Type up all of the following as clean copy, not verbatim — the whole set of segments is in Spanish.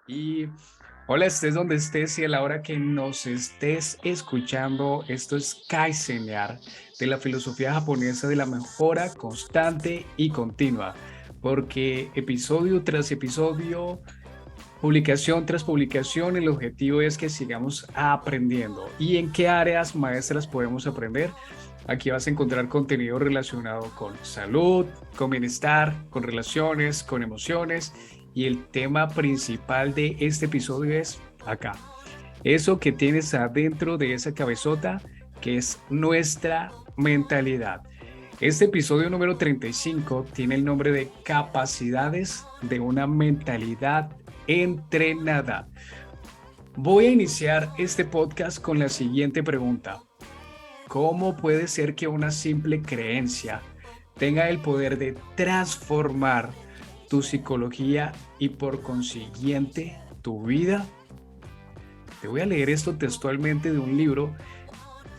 Y hola, estés donde estés y a la hora que nos estés escuchando, esto es Kaizenyar, de la filosofía japonesa de la mejora constante y continua, porque episodio tras episodio, publicación tras publicación, el objetivo es que sigamos aprendiendo. ¿Y en qué áreas maestras podemos aprender? Aquí vas a encontrar contenido relacionado con salud, con bienestar, con relaciones, con emociones. Y el tema principal de este episodio es acá. Eso que tienes adentro de esa cabezota, que es nuestra mentalidad. Este episodio número 35 tiene el nombre de Capacidades de una mentalidad entrenada. Voy a iniciar este podcast con la siguiente pregunta. ¿Cómo puede ser que una simple creencia tenga el poder de transformar tu psicología y por consiguiente tu vida? Te voy a leer esto textualmente de un libro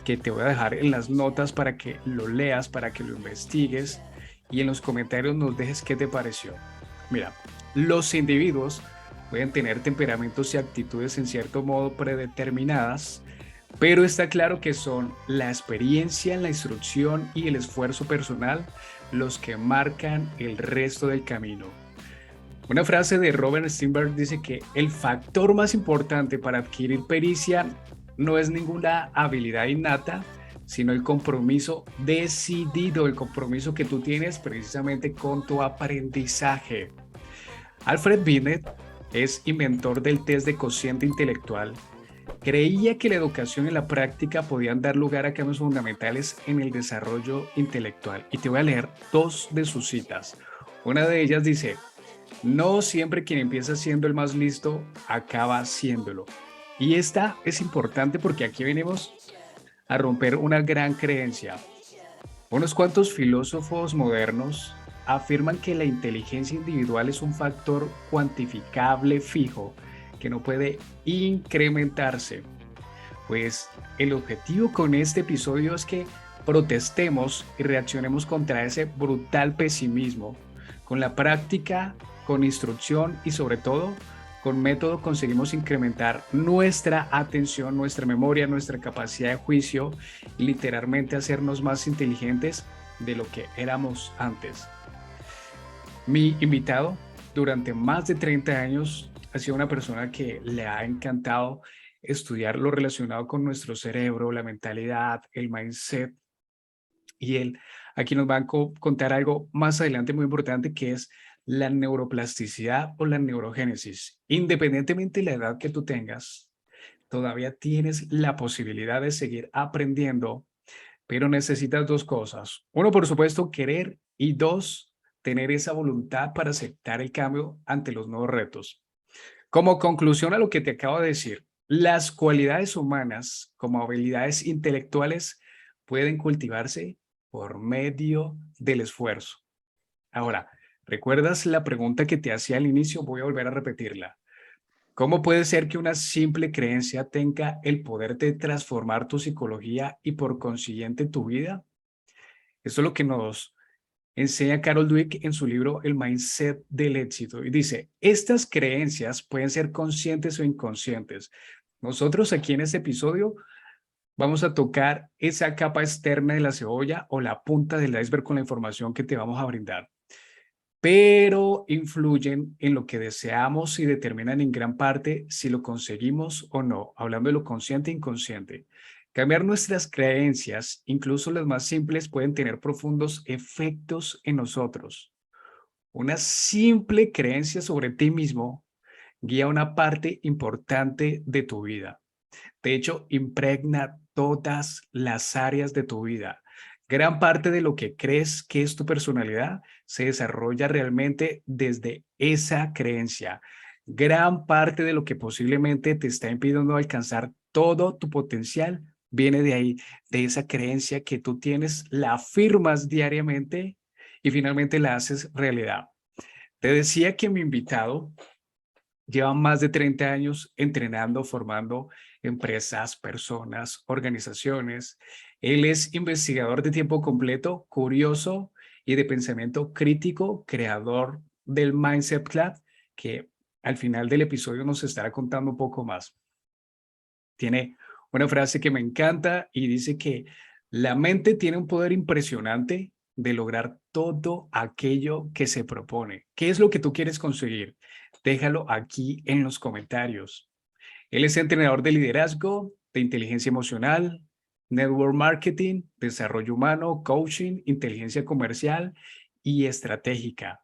que te voy a dejar en las notas para que lo leas, para que lo investigues y en los comentarios nos dejes qué te pareció. Mira, los individuos pueden tener temperamentos y actitudes en cierto modo predeterminadas, pero está claro que son la experiencia, la instrucción y el esfuerzo personal los que marcan el resto del camino. Una frase de Robert Steinberg dice que el factor más importante para adquirir pericia no es ninguna habilidad innata, sino el compromiso decidido, el compromiso que tú tienes precisamente con tu aprendizaje. Alfred Binet es inventor del test de cociente intelectual. Creía que la educación y la práctica podían dar lugar a cambios fundamentales en el desarrollo intelectual. Y te voy a leer dos de sus citas. Una de ellas dice: no siempre quien empieza siendo el más listo acaba siéndolo. Y esta es importante porque aquí venimos a romper una gran creencia. Unos cuantos filósofos modernos afirman que la inteligencia individual es un factor cuantificable fijo que no puede incrementarse. Pues el objetivo con este episodio es que protestemos y reaccionemos contra ese brutal pesimismo. Con la práctica, con instrucción y sobre todo con método conseguimos incrementar nuestra atención, nuestra memoria, nuestra capacidad de juicio y literalmente hacernos más inteligentes de lo que éramos antes. Mi invitado durante más de 30 años ha sido una persona que le ha encantado estudiar lo relacionado con nuestro cerebro, la mentalidad, el mindset. Y él aquí nos va a contar algo más adelante muy importante que es la neuroplasticidad o la neurogénesis. Independientemente de la edad que tú tengas, todavía tienes la posibilidad de seguir aprendiendo, pero necesitas dos cosas. Uno, por supuesto, querer y dos, tener esa voluntad para aceptar el cambio ante los nuevos retos. Como conclusión a lo que te acabo de decir, las cualidades humanas como habilidades intelectuales pueden cultivarse por medio del esfuerzo. Ahora, ¿recuerdas la pregunta que te hacía al inicio? Voy a volver a repetirla. ¿Cómo puede ser que una simple creencia tenga el poder de transformar tu psicología y por consiguiente tu vida? Esto es lo que nos enseña Carol Dweck en su libro El Mindset del Éxito. Y dice, estas creencias pueden ser conscientes o inconscientes. Nosotros aquí en este episodio vamos a tocar esa capa externa de la cebolla o la punta del iceberg con la información que te vamos a brindar, pero influyen en lo que deseamos y determinan en gran parte si lo conseguimos o no, hablando de lo consciente e inconsciente. Cambiar nuestras creencias, incluso las más simples, pueden tener profundos efectos en nosotros. Una simple creencia sobre ti mismo guía una parte importante de tu vida. De hecho, impregna todas las áreas de tu vida. Gran parte de lo que crees que es tu personalidad se desarrolla realmente desde esa creencia. Gran parte de lo que posiblemente te está impidiendo alcanzar todo tu potencial viene de ahí, de esa creencia que tú tienes, la afirmas diariamente y finalmente la haces realidad. Te decía que mi invitado lleva más de 30 años entrenando, formando empresas, personas, organizaciones. Él es investigador de tiempo completo, curioso y de pensamiento crítico, creador del Mindset Club, que al final del episodio nos estará contando un poco más. Tiene una frase que me encanta y dice que la mente tiene un poder impresionante de lograr todo aquello que se propone. ¿Qué es lo que tú quieres conseguir? Déjalo aquí en los comentarios. Él es entrenador de liderazgo, de inteligencia emocional, network marketing, desarrollo humano, coaching, inteligencia comercial y estratégica.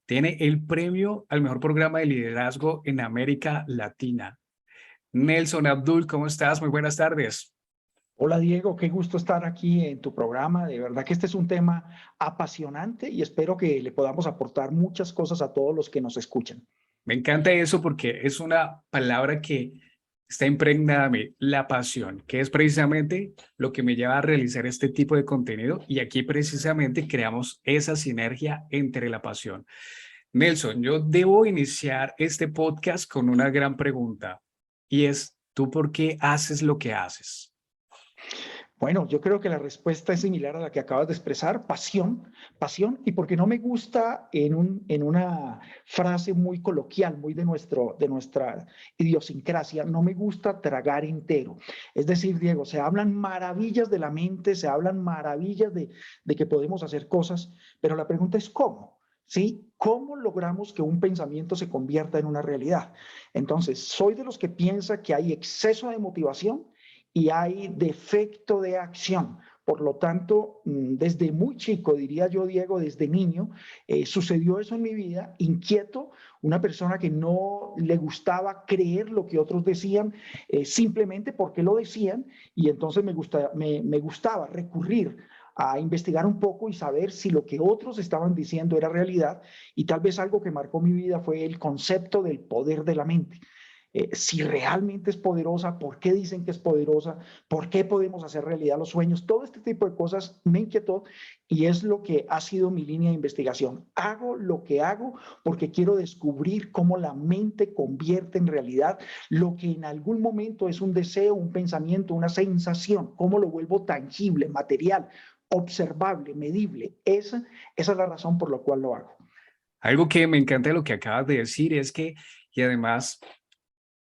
Tiene el premio al mejor programa de liderazgo en América Latina. Nelson Abdul, ¿cómo estás? Muy buenas tardes. Hola Diego, qué gusto estar aquí en tu programa. De verdad que este es un tema apasionante y espero que le podamos aportar muchas cosas a todos los que nos escuchan. Me encanta eso porque es una palabra que está impregnada en mí, la pasión, que es precisamente lo que me lleva a realizar este tipo de contenido y aquí precisamente creamos esa sinergia entre la pasión. Nelson, yo debo iniciar este podcast con una gran pregunta y es, ¿tú por qué haces lo que haces? Bueno, yo creo que la respuesta es similar a la que acabas de expresar, pasión, pasión, y porque no me gusta en una frase muy coloquial, muy de nuestra idiosincrasia, no me gusta tragar entero. Es decir, Diego, se hablan maravillas de la mente, se hablan maravillas de que podemos hacer cosas, pero la pregunta es ¿cómo? ¿Sí? ¿Cómo logramos que un pensamiento se convierta en una realidad? Entonces, soy de los que piensa que hay exceso de motivación y hay defecto de acción. Por lo tanto, desde muy chico, diría yo, Diego, desde niño, sucedió eso en mi vida, inquieto, una persona que no le gustaba creer lo que otros decían, simplemente porque lo decían, y entonces me gustaba recurrir a investigar un poco y saber si lo que otros estaban diciendo era realidad, y tal vez algo que marcó mi vida fue el concepto del poder de la mente. Si realmente es poderosa, por qué dicen que es poderosa, por qué podemos hacer realidad los sueños, todo este tipo de cosas me inquietó y es lo que ha sido mi línea de investigación. Hago lo que hago porque quiero descubrir cómo la mente convierte en realidad lo que en algún momento es un deseo, un pensamiento, una sensación, cómo lo vuelvo tangible, material, observable, medible. Esa es la razón por la cual lo hago. Algo que me encanta de lo que acabas de decir es que, y además,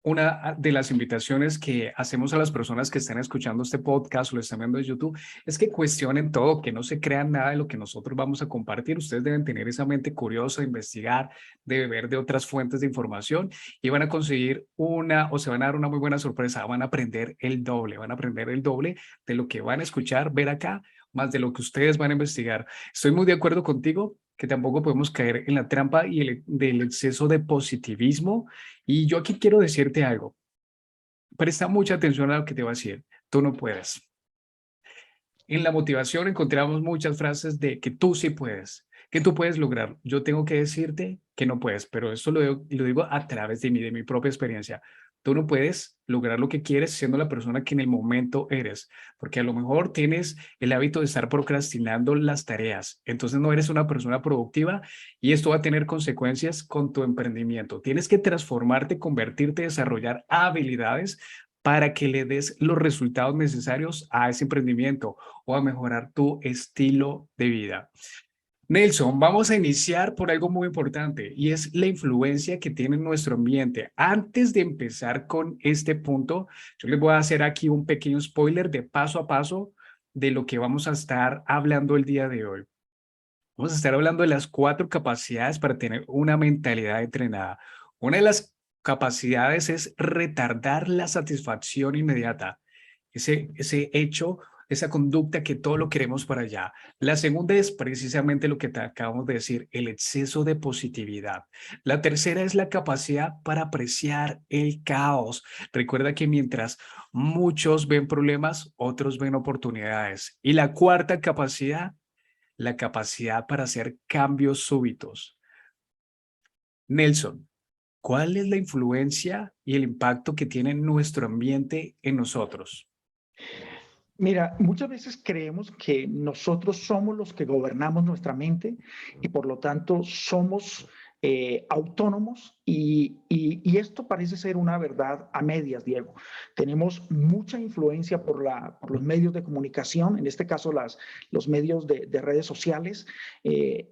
una de las invitaciones que hacemos a las personas que están escuchando este podcast o lo están viendo en YouTube es que cuestionen todo, que no se crean nada de lo que nosotros vamos a compartir. Ustedes deben tener esa mente curiosa, de investigar, de beber de otras fuentes de información y van a conseguir una o se van a dar una muy buena sorpresa. Van a aprender el doble de lo que van a escuchar, ver acá, más de lo que ustedes van a investigar. Estoy muy de acuerdo contigo que tampoco podemos caer en la trampa y del exceso de positivismo y yo aquí quiero decirte algo. Presta mucha atención a lo que te voy a decir. Tú no puedes. En la motivación encontramos muchas frases de que tú sí puedes, que tú puedes lograr. Yo tengo que decirte que no puedes, pero esto lo digo a través de mi propia experiencia. Tú no puedes lograr lo que quieres siendo la persona que en el momento eres, porque a lo mejor tienes el hábito de estar procrastinando las tareas, entonces no eres una persona productiva y esto va a tener consecuencias con tu emprendimiento. Tienes que transformarte, convertirte, desarrollar habilidades para que le des los resultados necesarios a ese emprendimiento o a mejorar tu estilo de vida. Nelson, vamos a iniciar por algo muy importante y es la influencia que tiene nuestro ambiente. Antes de empezar con este punto, yo les voy a hacer aquí un pequeño spoiler de paso a paso de lo que vamos a estar hablando el día de hoy. Vamos a estar hablando de las 4 capacidades para tener una mentalidad entrenada. Una de las capacidades es retardar la satisfacción inmediata, ese hecho, esa conducta que todo lo queremos para allá. La segunda es precisamente lo que te acabamos de decir, el exceso de positividad. La tercera es la capacidad para apreciar el caos. Recuerda que mientras muchos ven problemas, otros ven oportunidades. Y la cuarta capacidad, la capacidad para hacer cambios súbitos. Nelson, ¿cuál es la influencia y el impacto que tiene nuestro ambiente en nosotros? Mira, muchas veces creemos que nosotros somos los que gobernamos nuestra mente y por lo tanto somos autónomos y esto parece ser una verdad a medias, Diego. Tenemos mucha influencia por los medios de comunicación, en este caso los medios de redes sociales.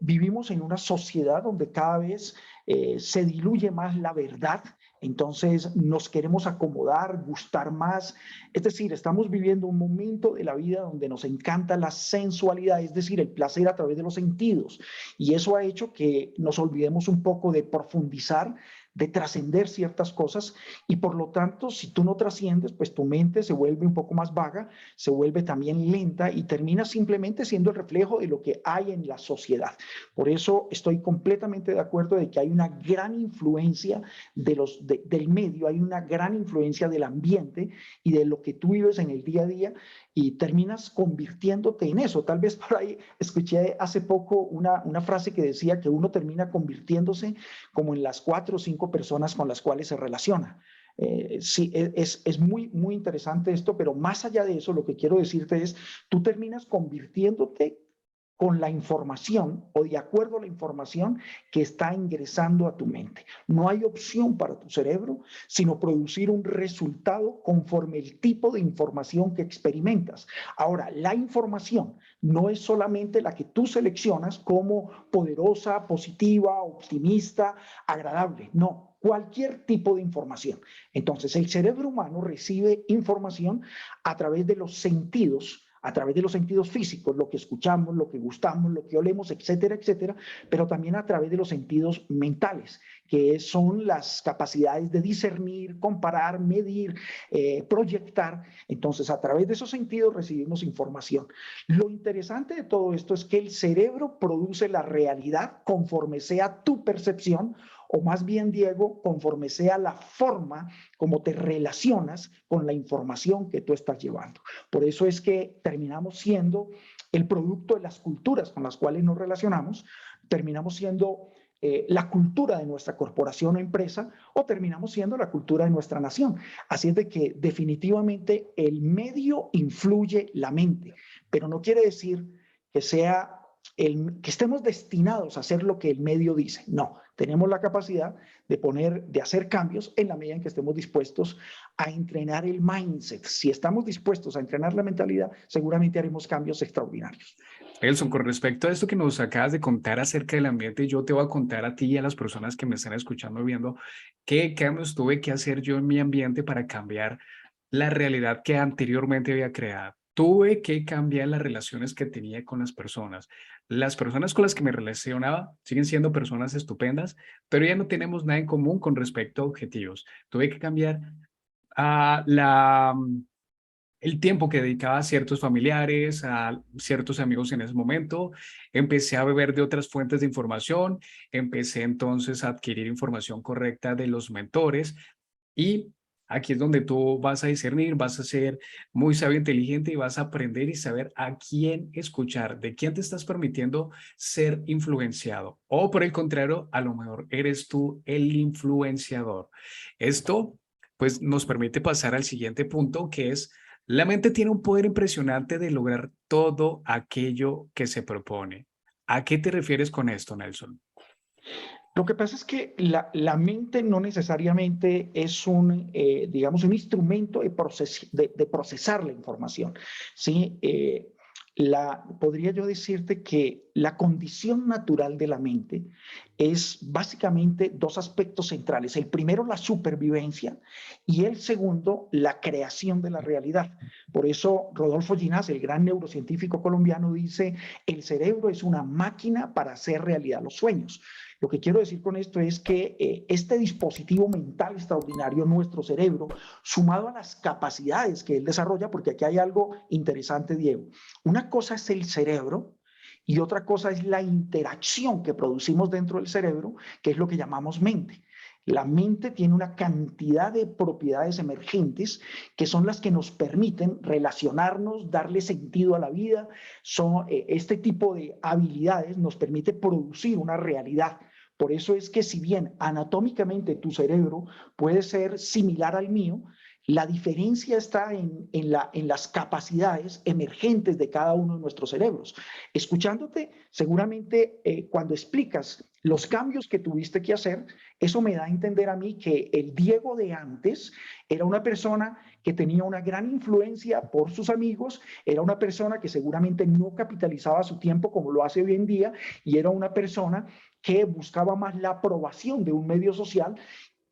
Vivimos en una sociedad donde cada vez se diluye más la verdad, entonces nos queremos acomodar, gustar más. Es decir, estamos viviendo un momento de la vida donde nos encanta la sensualidad, es decir, el placer a través de los sentidos. Y eso ha hecho que nos olvidemos un poco de profundizar, de trascender ciertas cosas, y por lo tanto, si tú no trasciendes, pues tu mente se vuelve un poco más vaga, se vuelve también lenta y termina simplemente siendo el reflejo de lo que hay en la sociedad. Por eso estoy completamente de acuerdo de que hay una gran influencia del medio, hay una gran influencia del ambiente y de lo que tú vives en el día a día, y terminas convirtiéndote en eso. Tal vez por ahí escuché hace poco una frase que decía que uno termina convirtiéndose como en las 4 o 5 personas con las cuales se relaciona. Sí, es muy, muy interesante esto, pero más allá de eso, lo que quiero decirte es, tú terminas convirtiéndote con la información o de acuerdo a la información que está ingresando a tu mente. No hay opción para tu cerebro sino producir un resultado conforme el tipo de información que experimentas. Ahora, la información no es solamente la que tú seleccionas como poderosa, positiva, optimista, agradable. No, cualquier tipo de información. Entonces, el cerebro humano recibe información a través de los sentidos, a través de los sentidos físicos, lo que escuchamos, lo que gustamos, lo que olemos, etcétera, etcétera, pero también a través de los sentidos mentales, que son las capacidades de discernir, comparar, medir, proyectar. Entonces, a través de esos sentidos recibimos información. Lo interesante de todo esto es que el cerebro produce la realidad conforme sea tu percepción, o más bien, Diego, conforme sea la forma como te relacionas con la información que tú estás llevando. Por eso es que terminamos siendo el producto de las culturas con las cuales nos relacionamos, terminamos siendo la cultura de nuestra corporación o empresa, o terminamos siendo la cultura de nuestra nación. Así es de que definitivamente el medio influye la mente, pero no quiere decir que sea que estemos destinados a hacer lo que el medio dice. No, tenemos la capacidad de hacer cambios en la medida en que estemos dispuestos a entrenar el mindset. Si estamos dispuestos a entrenar la mentalidad, seguramente haremos cambios extraordinarios. Elson, con respecto a esto que nos acabas de contar acerca del ambiente, yo te voy a contar a ti y a las personas que me están escuchando y viendo qué cambios tuve que hacer yo en mi ambiente para cambiar la realidad que anteriormente había creado. Tuve que cambiar las relaciones que tenía con las personas. Las personas con las que me relacionaba siguen siendo personas estupendas, pero ya no tenemos nada en común con respecto a objetivos. Tuve que cambiar el tiempo que dedicaba a ciertos familiares, a ciertos amigos en ese momento. Empecé a beber de otras fuentes de información, empecé entonces a adquirir información correcta de los mentores, y aquí es donde tú vas a discernir, vas a ser muy sabio, inteligente, y vas a aprender y saber a quién escuchar, de quién te estás permitiendo ser influenciado. O por el contrario, a lo mejor eres tú el influenciador. Esto pues nos permite pasar al siguiente punto, que es: la mente tiene un poder impresionante de lograr todo aquello que se propone. ¿A qué te refieres con esto, Nelson? Lo que pasa es que la mente no necesariamente es digamos, un instrumento de procesar la información, ¿sí? Podría yo decirte que la condición natural de la mente es básicamente dos aspectos centrales. El primero, la supervivencia, y el segundo, la creación de la realidad. Por eso Rodolfo Ginás, el gran neurocientífico colombiano, dice: el cerebro es una máquina para hacer realidad los sueños. Lo que quiero decir con esto es que este dispositivo mental extraordinario, nuestro cerebro, sumado a las capacidades que él desarrolla, porque aquí hay algo interesante, Diego. Una cosa es el cerebro y otra cosa es la interacción que producimos dentro del cerebro, que es lo que llamamos mente. La mente tiene una cantidad de propiedades emergentes que son las que nos permiten relacionarnos, darle sentido a la vida. Este tipo de habilidades nos permite producir una realidad. Por eso es que, si bien anatómicamente tu cerebro puede ser similar al mío, La diferencia está en las capacidades emergentes de cada uno de nuestros cerebros. Escuchándote, seguramente cuando explicas los cambios que tuviste que hacer, eso me da a entender a mí que el Diego de antes era una persona que tenía una gran influencia por sus amigos, era una persona que seguramente no capitalizaba su tiempo como lo hace hoy en día, y era una persona que buscaba más la aprobación de un medio social,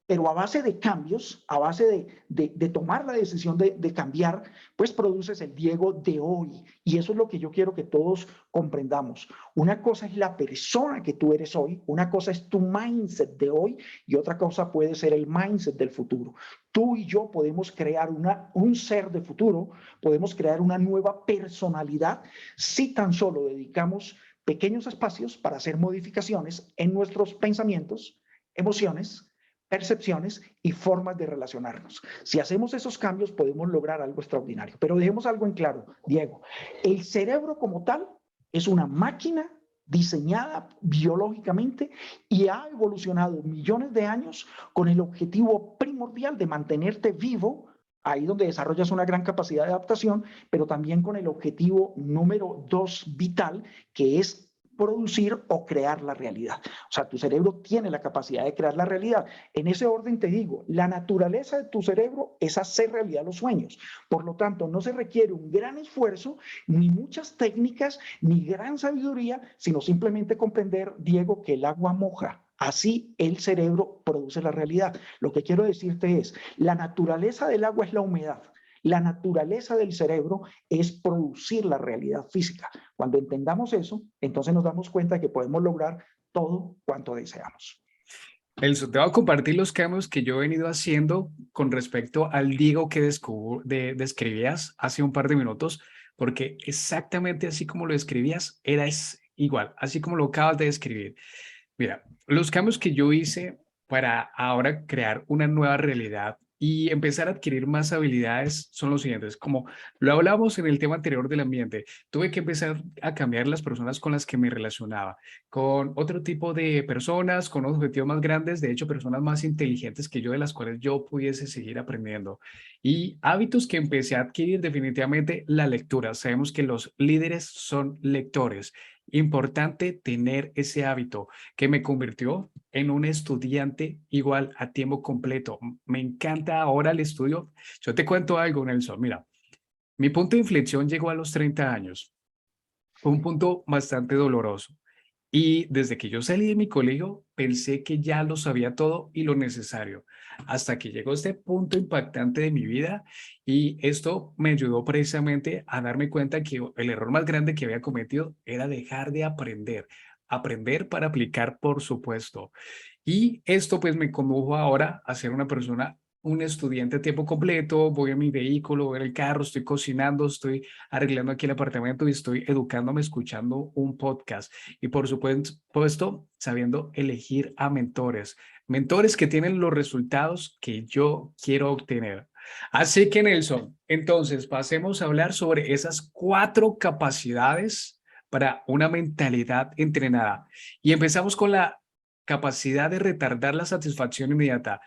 pero a base de cambios, a base de tomar la decisión de cambiar, pues produces el Diego de hoy. Y eso es lo que yo quiero que todos comprendamos. Una cosa es la persona que tú eres hoy, una cosa es tu mindset de hoy y otra cosa puede ser el mindset del futuro. Tú y yo podemos crear un ser de futuro, podemos crear una nueva personalidad si tan solo dedicamos pequeños espacios para hacer modificaciones en nuestros pensamientos, emociones, percepciones y formas de relacionarnos. Si hacemos esos cambios, podemos lograr algo extraordinario. Pero dejemos algo en claro, Diego. El cerebro como tal es una máquina diseñada biológicamente y ha evolucionado millones de años con el objetivo primordial de mantenerte vivo, ahí donde desarrollas una gran capacidad de adaptación, pero también con el objetivo número 2 vital, que es producir o crear la realidad. O sea, tu cerebro tiene la capacidad de crear la realidad. En ese orden te digo, la naturaleza de tu cerebro es hacer realidad los sueños. Por lo tanto, no se requiere un gran esfuerzo, ni muchas técnicas, ni gran sabiduría, sino simplemente comprender, Diego, que el agua moja. Así el cerebro produce la realidad. Lo que quiero decirte es, la naturaleza del agua es la humedad. La naturaleza del cerebro es producir la realidad física. Cuando entendamos eso, entonces nos damos cuenta de que podemos lograr todo cuanto deseamos. Elson, te voy a compartir los cambios que yo he venido haciendo con respecto al Diego que describías hace un par de minutos, porque exactamente así como lo describías, igual, así como lo acabas de describir. Mira, los cambios que yo hice para ahora crear una nueva realidad y empezar a adquirir más habilidades son los siguientes. Como lo hablamos en el tema anterior del ambiente, tuve que empezar a cambiar las personas con las que me relacionaba, con otro tipo de personas, con objetivos más grandes, de hecho, personas más inteligentes que yo, de las cuales yo pudiese seguir aprendiendo. Y hábitos que empecé a adquirir definitivamente la lectura. Sabemos que los líderes son lectores. Importante tener ese hábito que me convirtió en un estudiante igual a tiempo completo. Me encanta ahora el estudio. Yo te cuento algo, Nelson. Mira, mi punto de inflexión llegó a los 30 años. Fue un punto bastante doloroso. Y desde que yo salí de mi colegio, pensé que ya lo sabía todo y lo necesario, hasta que llegó este punto impactante de mi vida y esto me ayudó precisamente a darme cuenta que el error más grande que había cometido era dejar de aprender, aprender para aplicar, por supuesto. Y esto pues me condujo ahora a ser una persona, un estudiante a tiempo completo, voy a mi vehículo, voy en el carro, estoy cocinando, estoy arreglando aquí el apartamento y estoy educándome escuchando un podcast. Y por supuesto, sabiendo elegir a mentores, mentores que tienen los resultados que yo quiero obtener. Así que Nelson, entonces pasemos a hablar sobre esas 4 capacidades para una mentalidad entrenada. Y empezamos con la capacidad de retardar la satisfacción inmediata.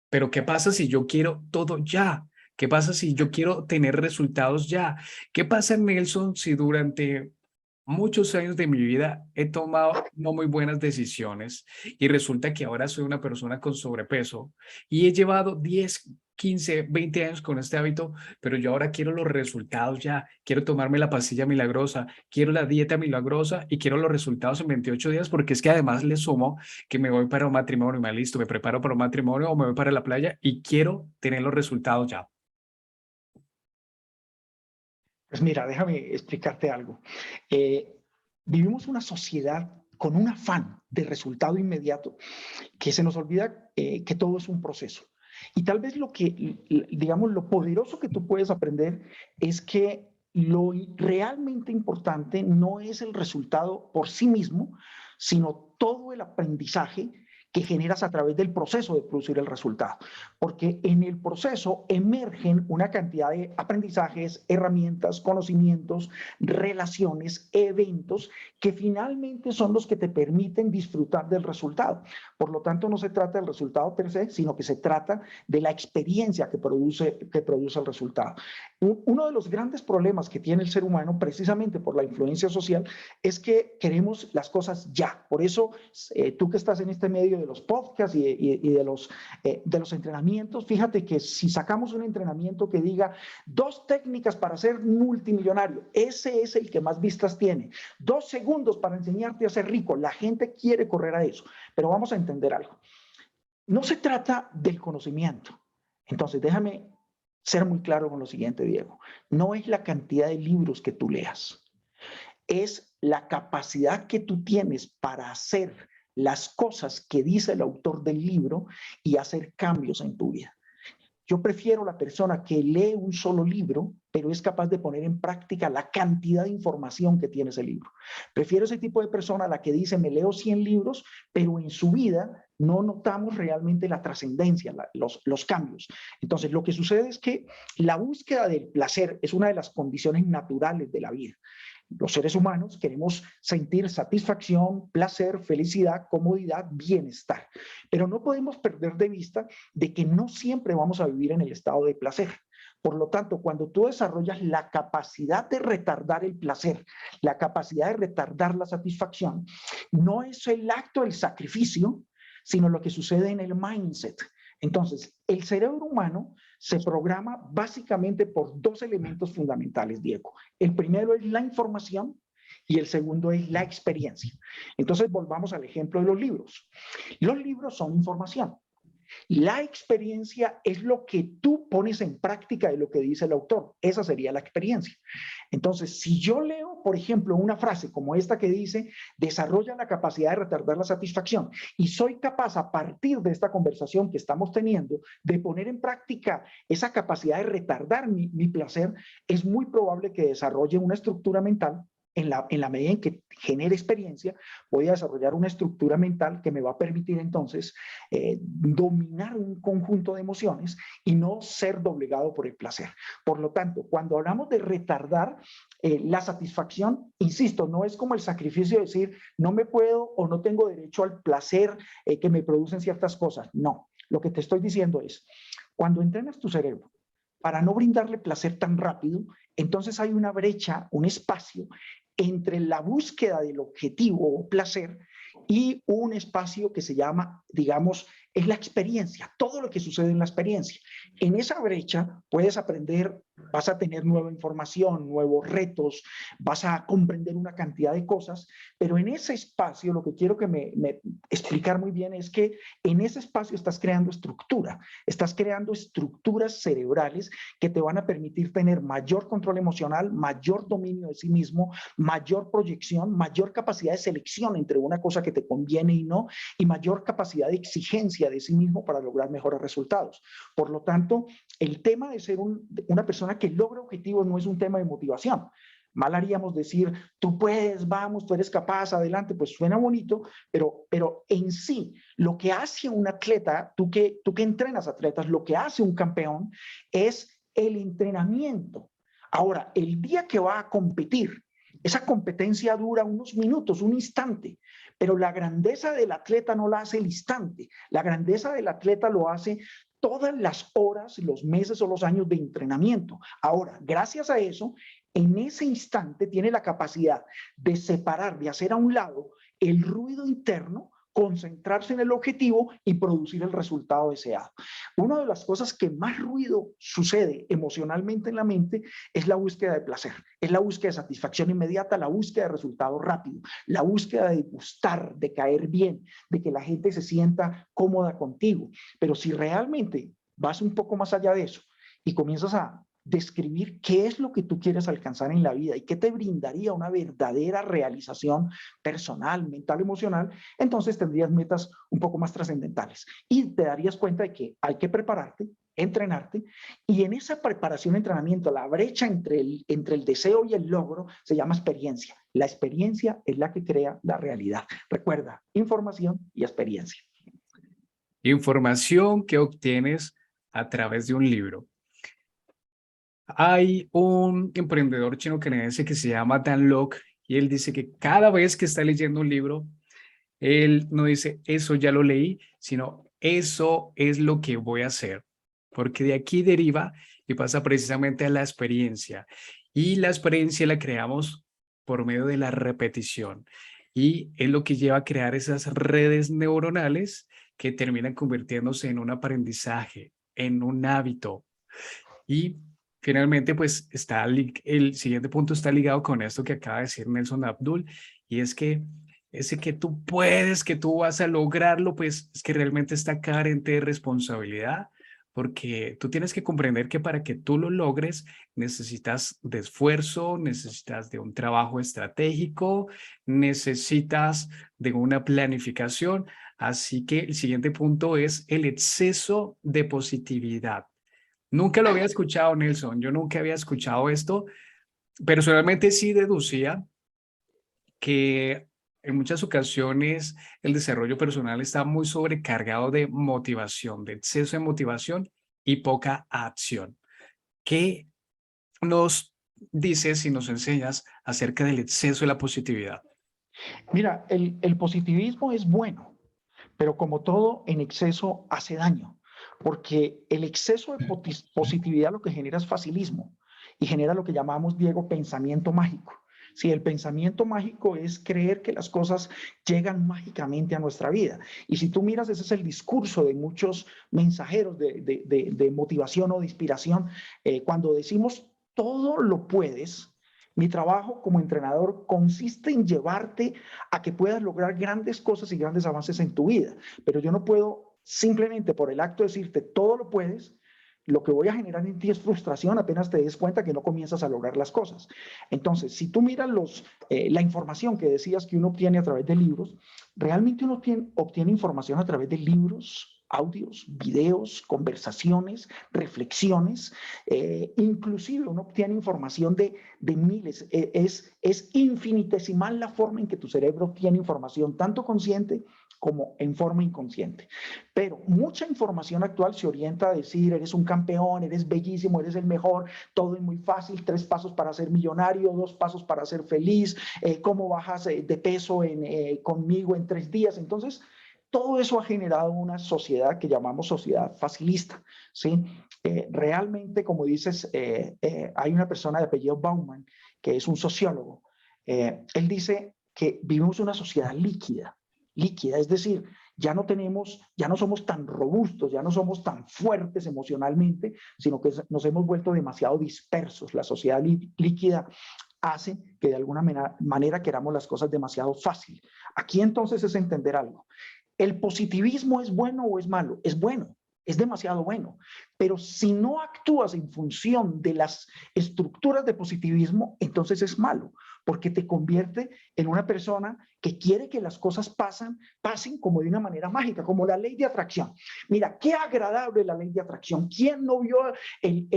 Pero ¿qué pasa si yo quiero todo ya? ¿Qué pasa si yo quiero tener resultados ya? ¿Qué pasa, Nelson, si durante muchos años de mi vida he tomado no muy buenas decisiones y resulta que ahora soy una persona con sobrepeso y he llevado 10, 15, 20 años con este hábito, pero yo ahora quiero los resultados ya, quiero tomarme la pastilla milagrosa, quiero la dieta milagrosa y quiero los resultados en 28 días porque es que además le sumo que me voy para un matrimonio, me listo, me preparo para un matrimonio o me voy para la playa y quiero tener los resultados ya. Pues mira, déjame explicarte algo. Eh, Vivimos una sociedad con un afán de resultado inmediato que se nos olvida que todo es un proceso. Y tal vez digamos, lo poderoso que tú puedes aprender es que lo realmente importante no es el resultado por sí mismo, sino todo el aprendizaje que generas a través del proceso de producir el resultado, porque en el proceso emergen una cantidad de aprendizajes, herramientas, conocimientos, relaciones, eventos que finalmente son los que te permiten disfrutar del resultado. Por lo tanto, no se trata del resultado per se, sino que se trata de la experiencia que produce el resultado. Uno de los grandes problemas que tiene el ser humano, precisamente por la influencia social, es que queremos las cosas ya. Por eso, tú que estás en este medio de los podcasts y de los entrenamientos, fíjate que si sacamos un entrenamiento que diga 2 técnicas para ser multimillonario, ese es el que más vistas tiene. 2 segundos para enseñarte a ser rico. La gente quiere correr a eso. Pero vamos a entender algo. No se trata del conocimiento. Entonces, déjame ser muy claro con lo siguiente, Diego. No es la cantidad de libros que tú leas. Es la capacidad que tú tienes para hacer las cosas que dice el autor del libro y hacer cambios en tu vida. Yo prefiero la persona que lee un solo libro, pero es capaz de poner en práctica la cantidad de información que tiene ese libro. Prefiero ese tipo de persona a la que dice, me leo 100 libros, pero en su vida no notamos realmente la trascendencia, los cambios. Entonces, lo que sucede es que la búsqueda del placer es una de las condiciones naturales de la vida. Los seres humanos queremos sentir satisfacción, placer, felicidad, comodidad, bienestar. Pero no podemos perder de vista de que no siempre vamos a vivir en el estado de placer. Por lo tanto, cuando tú desarrollas la capacidad de retardar el placer, la capacidad de retardar la satisfacción, no es el acto del sacrificio, sino lo que sucede en el mindset. Entonces, el cerebro humano se programa básicamente por 2 elementos fundamentales, Diego. El primero es la información y el segundo es la experiencia. Entonces, volvamos al ejemplo de los libros. Los libros son información. La experiencia es lo que tú pones en práctica de lo que dice el autor. Esa sería la experiencia. Entonces, si yo leo, por ejemplo, una frase como esta que dice, desarrolla la capacidad de retardar la satisfacción, y soy capaz a partir de esta conversación que estamos teniendo de poner en práctica esa capacidad de retardar mi placer, es muy probable que desarrolle una estructura mental. En la medida en que genere experiencia, voy a desarrollar una estructura mental que me va a permitir entonces dominar un conjunto de emociones y no ser doblegado por el placer. Por lo tanto, cuando hablamos de retardar la satisfacción, insisto, no es como el sacrificio de decir no me puedo o no tengo derecho al placer que me producen ciertas cosas. No, lo que te estoy diciendo es, cuando entrenas tu cerebro para no brindarle placer tan rápido, entonces hay una brecha, un espacio entre la búsqueda del objetivo o placer y un espacio que se llama, digamos, es la experiencia, todo lo que sucede en la experiencia. En esa brecha puedes aprender, vas a tener nueva información, nuevos retos, vas a comprender una cantidad de cosas, pero en ese espacio lo que quiero que me explicar muy bien es que en ese espacio estás creando estructuras cerebrales que te van a permitir tener mayor control emocional, mayor dominio de sí mismo, mayor proyección, mayor capacidad de selección entre una cosa que te conviene y no, y mayor capacidad de exigencia de sí mismo para lograr mejores resultados. Por lo tanto, el tema de ser una persona que logra objetivos no es un tema de motivación. Mal haríamos decir, tú puedes, vamos, tú eres capaz, adelante, pues suena bonito, pero en sí, lo que hace un atleta, tú que entrenas atletas, lo que hace un campeón es el entrenamiento. Ahora, el día que va a competir, esa competencia dura unos minutos, un instante, pero la grandeza del atleta no la hace el instante, la grandeza del atleta lo hace todas las horas, los meses o los años de entrenamiento. Ahora, gracias a eso, en ese instante tiene la capacidad de separar, de hacer a un lado el ruido interno, concentrarse en el objetivo y producir el resultado deseado. Una de las cosas que más ruido sucede emocionalmente en la mente es la búsqueda de placer, es la búsqueda de satisfacción inmediata, la búsqueda de resultado rápido, la búsqueda de gustar, de caer bien, de que la gente se sienta cómoda contigo. Pero si realmente vas un poco más allá de eso y comienzas a describir qué es lo que tú quieres alcanzar en la vida y qué te brindaría una verdadera realización personal, mental, emocional, entonces tendrías metas un poco más trascendentales y te darías cuenta de que hay que prepararte, entrenarte, y en esa preparación, entrenamiento, la brecha entre el deseo y el logro se llama experiencia. La experiencia es la que crea la realidad. Recuerda, información y experiencia. Información que obtienes a través de un libro. Hay un emprendedor chino-canadiense que se llama Dan Lok y él dice que cada vez que está leyendo un libro, él no dice, eso ya lo leí, sino eso es lo que voy a hacer, porque de aquí deriva y pasa precisamente a la experiencia. Y la experiencia la creamos por medio de la repetición. Y es lo que lleva a crear esas redes neuronales que terminan convirtiéndose en un aprendizaje, en un hábito. Y finalmente, pues el siguiente punto está ligado con esto que acaba de decir Nelson Abdul, y es que ese que tú puedes, que tú vas a lograrlo, pues es que realmente está carente de responsabilidad, porque tú tienes que comprender que para que tú lo logres necesitas de esfuerzo, necesitas de un trabajo estratégico, necesitas de una planificación. Así que el siguiente punto es el exceso de positividad. Nunca lo había escuchado, Nelson. Yo nunca había escuchado esto. Personalmente sí deducía que en muchas ocasiones el desarrollo personal está muy sobrecargado de motivación, de exceso de motivación y poca acción. ¿Qué nos dices y nos enseñas acerca del exceso de la positividad? Mira, el positivismo es bueno, pero como todo, en exceso hace daño, porque el exceso de positividad lo que genera es facilismo y genera lo que llamamos, Diego, pensamiento mágico. Si el pensamiento mágico es creer que las cosas llegan mágicamente a nuestra vida. Y si tú miras, ese es el discurso de muchos mensajeros de motivación o de inspiración. Cuando decimos todo lo puedes, mi trabajo como entrenador consiste en llevarte a que puedas lograr grandes cosas y grandes avances en tu vida. Pero yo no puedo simplemente por el acto de decirte todo lo puedes, lo que voy a generar en ti es frustración apenas te des cuenta que no comienzas a lograr las cosas. Entonces, si tú miras la información que decías que uno obtiene a través de libros, realmente uno obtiene información a través de libros, audios, videos, conversaciones, reflexiones, inclusive uno obtiene información de miles, es infinitesimal la forma en que tu cerebro obtiene información, tanto consciente como en forma inconsciente. Pero mucha información actual se orienta a decir, eres un campeón, eres bellísimo, eres el mejor, todo es muy fácil, 3 pasos para ser millonario, 2 pasos para ser feliz, cómo bajas de peso conmigo en 3 días. Entonces, todo eso ha generado una sociedad que llamamos sociedad facilista, ¿sí? Realmente, como dices, hay una persona de apellido Bauman, que es un sociólogo. Él dice que vivimos una sociedad líquida, es decir, ya no somos tan robustos, ya no somos tan fuertes emocionalmente, sino que nos hemos vuelto demasiado dispersos. La sociedad líquida hace que de alguna manera queramos las cosas demasiado fácil. Aquí entonces es entender algo. ¿El positivismo es bueno o es malo? Es bueno, es demasiado bueno, pero si no actúas en función de las estructuras de positivismo, entonces es malo, porque te convierte en una persona que quiere que las cosas pasen como de una manera mágica, como la ley de atracción. Mira, qué agradable la ley de atracción. ¿Quién no vio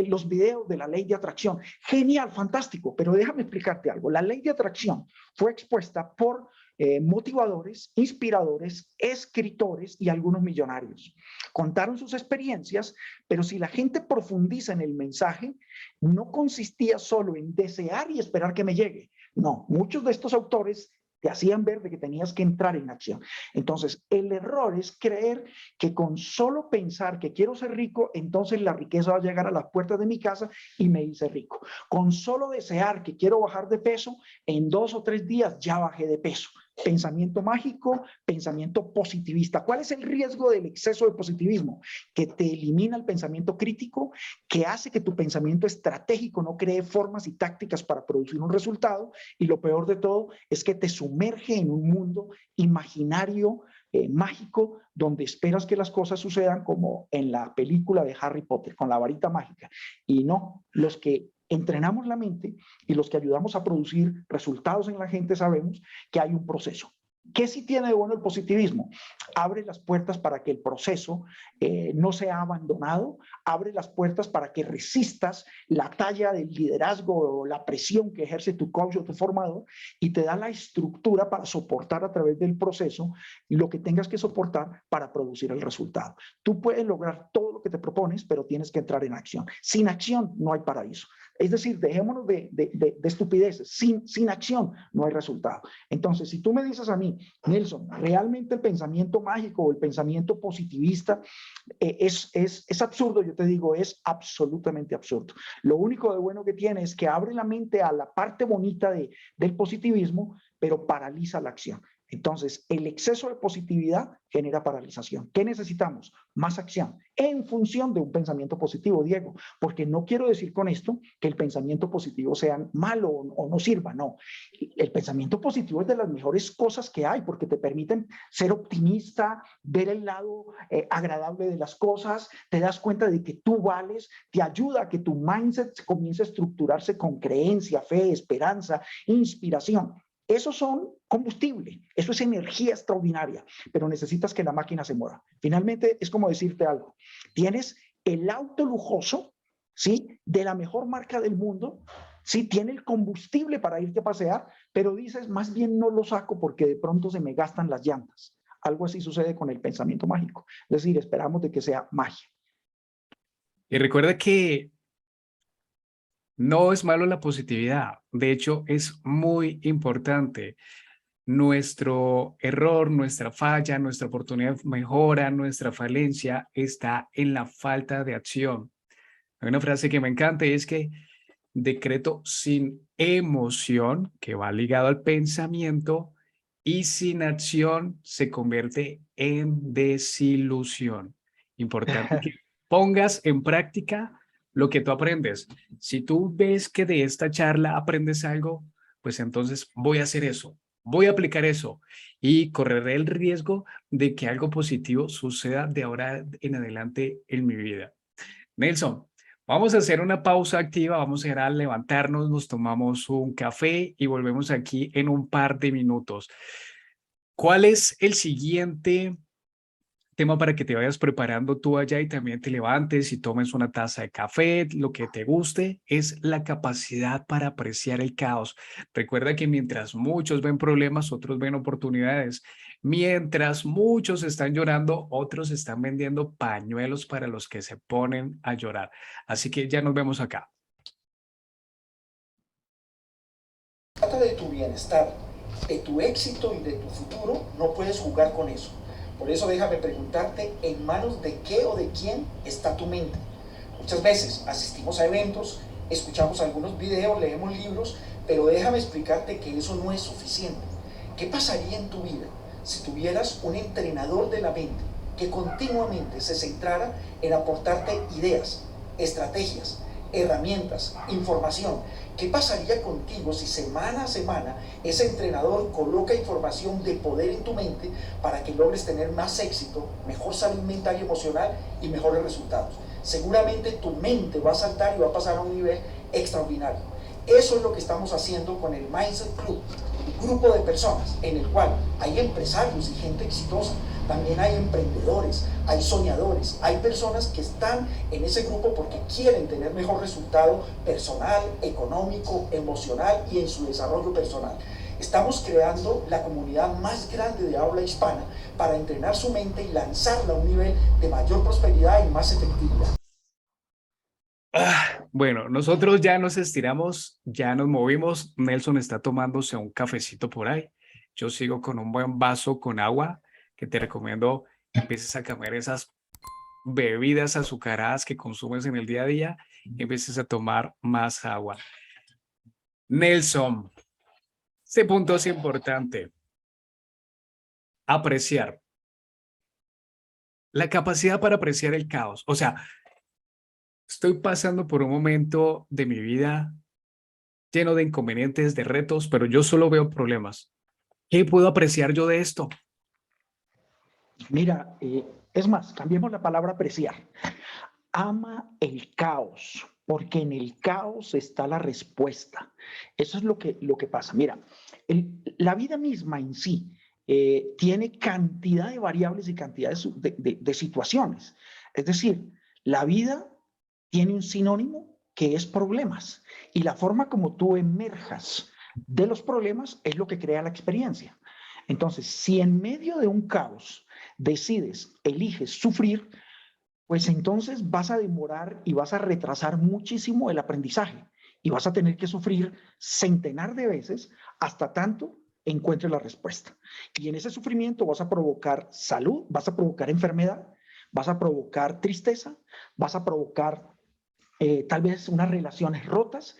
los videos de la ley de atracción? Genial, fantástico, pero déjame explicarte algo. La ley de atracción fue expuesta por motivadores, inspiradores, escritores y algunos millonarios. Contaron sus experiencias, pero si la gente profundiza en el mensaje, no consistía solo en desear y esperar que me llegue. No, muchos de estos autores te hacían ver de que tenías que entrar en acción. Entonces, el error es creer que con solo pensar que quiero ser rico, entonces la riqueza va a llegar a las puertas de mi casa y me hice rico. Con solo desear que quiero bajar de peso, en 2 o 3 días ya bajé de peso. Pensamiento mágico, pensamiento positivista. ¿Cuál es el riesgo del exceso de positivismo? Que te elimina el pensamiento crítico, que hace que tu pensamiento estratégico no cree formas y tácticas para producir un resultado, y lo peor de todo es que te sumerge en un mundo imaginario, mágico, donde esperas que las cosas sucedan como en la película de Harry Potter, con la varita mágica. Y no, los que entrenamos la mente y los que ayudamos a producir resultados en la gente sabemos que hay un proceso. ¿Qué sí tiene de bueno el positivismo? Abre las puertas para que el proceso no sea abandonado, abre las puertas para que resistas la talla del liderazgo o la presión que ejerce tu coach o tu formador y te da la estructura para soportar a través del proceso lo que tengas que soportar para producir el resultado. Tú puedes lograr todo lo que te propones, pero tienes que entrar en acción. Sin acción no hay paraíso. Es decir, dejémonos de estupideces. Sin acción no hay resultado. Entonces, si tú me dices a mí, Nelson, realmente el pensamiento mágico o el pensamiento positivista es absurdo, yo te digo, es absolutamente absurdo. Lo único de bueno que tiene es que abre la mente a la parte bonita del positivismo, pero paraliza la acción. Entonces, el exceso de positividad genera paralización. ¿Qué necesitamos? Más acción en función de un pensamiento positivo, Diego, porque no quiero decir con esto que el pensamiento positivo sea malo o no sirva, no. El pensamiento positivo es de las mejores cosas que hay porque te permiten ser optimista, ver el lado agradable de las cosas, te das cuenta de que tú vales, te ayuda a que tu mindset comience a estructurarse con creencia, fe, esperanza, inspiración. Esos son combustible, eso es energía extraordinaria, pero necesitas que la máquina se mueva. Finalmente, es como decirte algo. Tienes el auto lujoso, ¿sí? De la mejor marca del mundo, ¿sí? Tiene el combustible para irte a pasear, pero dices, más bien no lo saco porque de pronto se me gastan las llantas. Algo así sucede con el pensamiento mágico. Es decir, esperamos de que sea magia. Y recuerda que no es malo la positividad. De hecho, es muy importante. Nuestro error, nuestra falla, nuestra oportunidad de mejora, nuestra falencia está en la falta de acción. Hay una frase que me encanta y es que decreto sin emoción, que va ligado al pensamiento, y sin acción se convierte en desilusión. Importante que pongas en práctica lo que tú aprendes. Si tú ves que de esta charla aprendes algo, pues entonces voy a hacer eso, voy a aplicar eso y correré el riesgo de que algo positivo suceda de ahora en adelante en mi vida. Nelson, vamos a hacer una pausa activa, vamos a ir a levantarnos, nos tomamos un café y volvemos aquí en un par de minutos. ¿Cuál es el siguiente tema para que te vayas preparando tú allá y también te levantes y tomes una taza de café? Lo que te guste es la capacidad para apreciar el caos. Recuerda que mientras muchos ven problemas, otros ven oportunidades. Mientras muchos están llorando, otros están vendiendo pañuelos para los que se ponen a llorar. Así que ya nos vemos acá. Trata de tu bienestar, de tu éxito y de tu futuro, no puedes jugar con eso. Por eso déjame preguntarte, ¿en manos de qué o de quién está tu mente? Muchas veces asistimos a eventos, escuchamos algunos videos, leemos libros, pero déjame explicarte que eso no es suficiente. ¿Qué pasaría en tu vida si tuvieras un entrenador de la mente que continuamente se centrara en aportarte ideas, estrategias, herramientas, información? ¿Qué pasaría contigo si semana a semana ese entrenador coloca información de poder en tu mente para que logres tener más éxito, mejor salud mental y emocional y mejores resultados? Seguramente tu mente va a saltar y va a pasar a un nivel extraordinario. Eso es lo que estamos haciendo con el Mindset Club, un grupo de personas en el cual hay empresarios y gente exitosa, también hay emprendedores, hay soñadores, hay personas que están en ese grupo porque quieren tener mejor resultado personal, económico, emocional y en su desarrollo personal. Estamos creando la comunidad más grande de habla hispana para entrenar su mente y lanzarla a un nivel de mayor prosperidad y más efectividad. Bueno, nosotros ya nos estiramos, ya nos movimos. Nelson está tomándose un cafecito por ahí. Yo sigo con un buen vaso con agua que te recomiendo empieces a comer esas bebidas azucaradas que consumes en el día a día y empieces a tomar más agua. Nelson, este punto es importante. Apreciar. La capacidad para apreciar el caos. O sea, estoy pasando por un momento de mi vida lleno de inconvenientes, de retos, pero yo solo veo problemas. ¿Qué puedo apreciar yo de esto? Mira, es más, cambiemos la palabra apreciar. Ama el caos, porque en el caos está la respuesta. Eso es lo que pasa. Mira, la vida misma en sí tiene cantidad de variables y cantidad de situaciones. Es decir, la vida tiene un sinónimo que es problemas, y la forma como tú emerjas de los problemas es lo que crea la experiencia. Entonces, si en medio de un caos eliges sufrir, pues entonces vas a demorar y vas a retrasar muchísimo el aprendizaje y vas a tener que sufrir centenar de veces hasta tanto encuentres la respuesta. Y en ese sufrimiento vas a provocar salud, vas a provocar enfermedad, vas a provocar tristeza, vas a provocar tal vez unas relaciones rotas,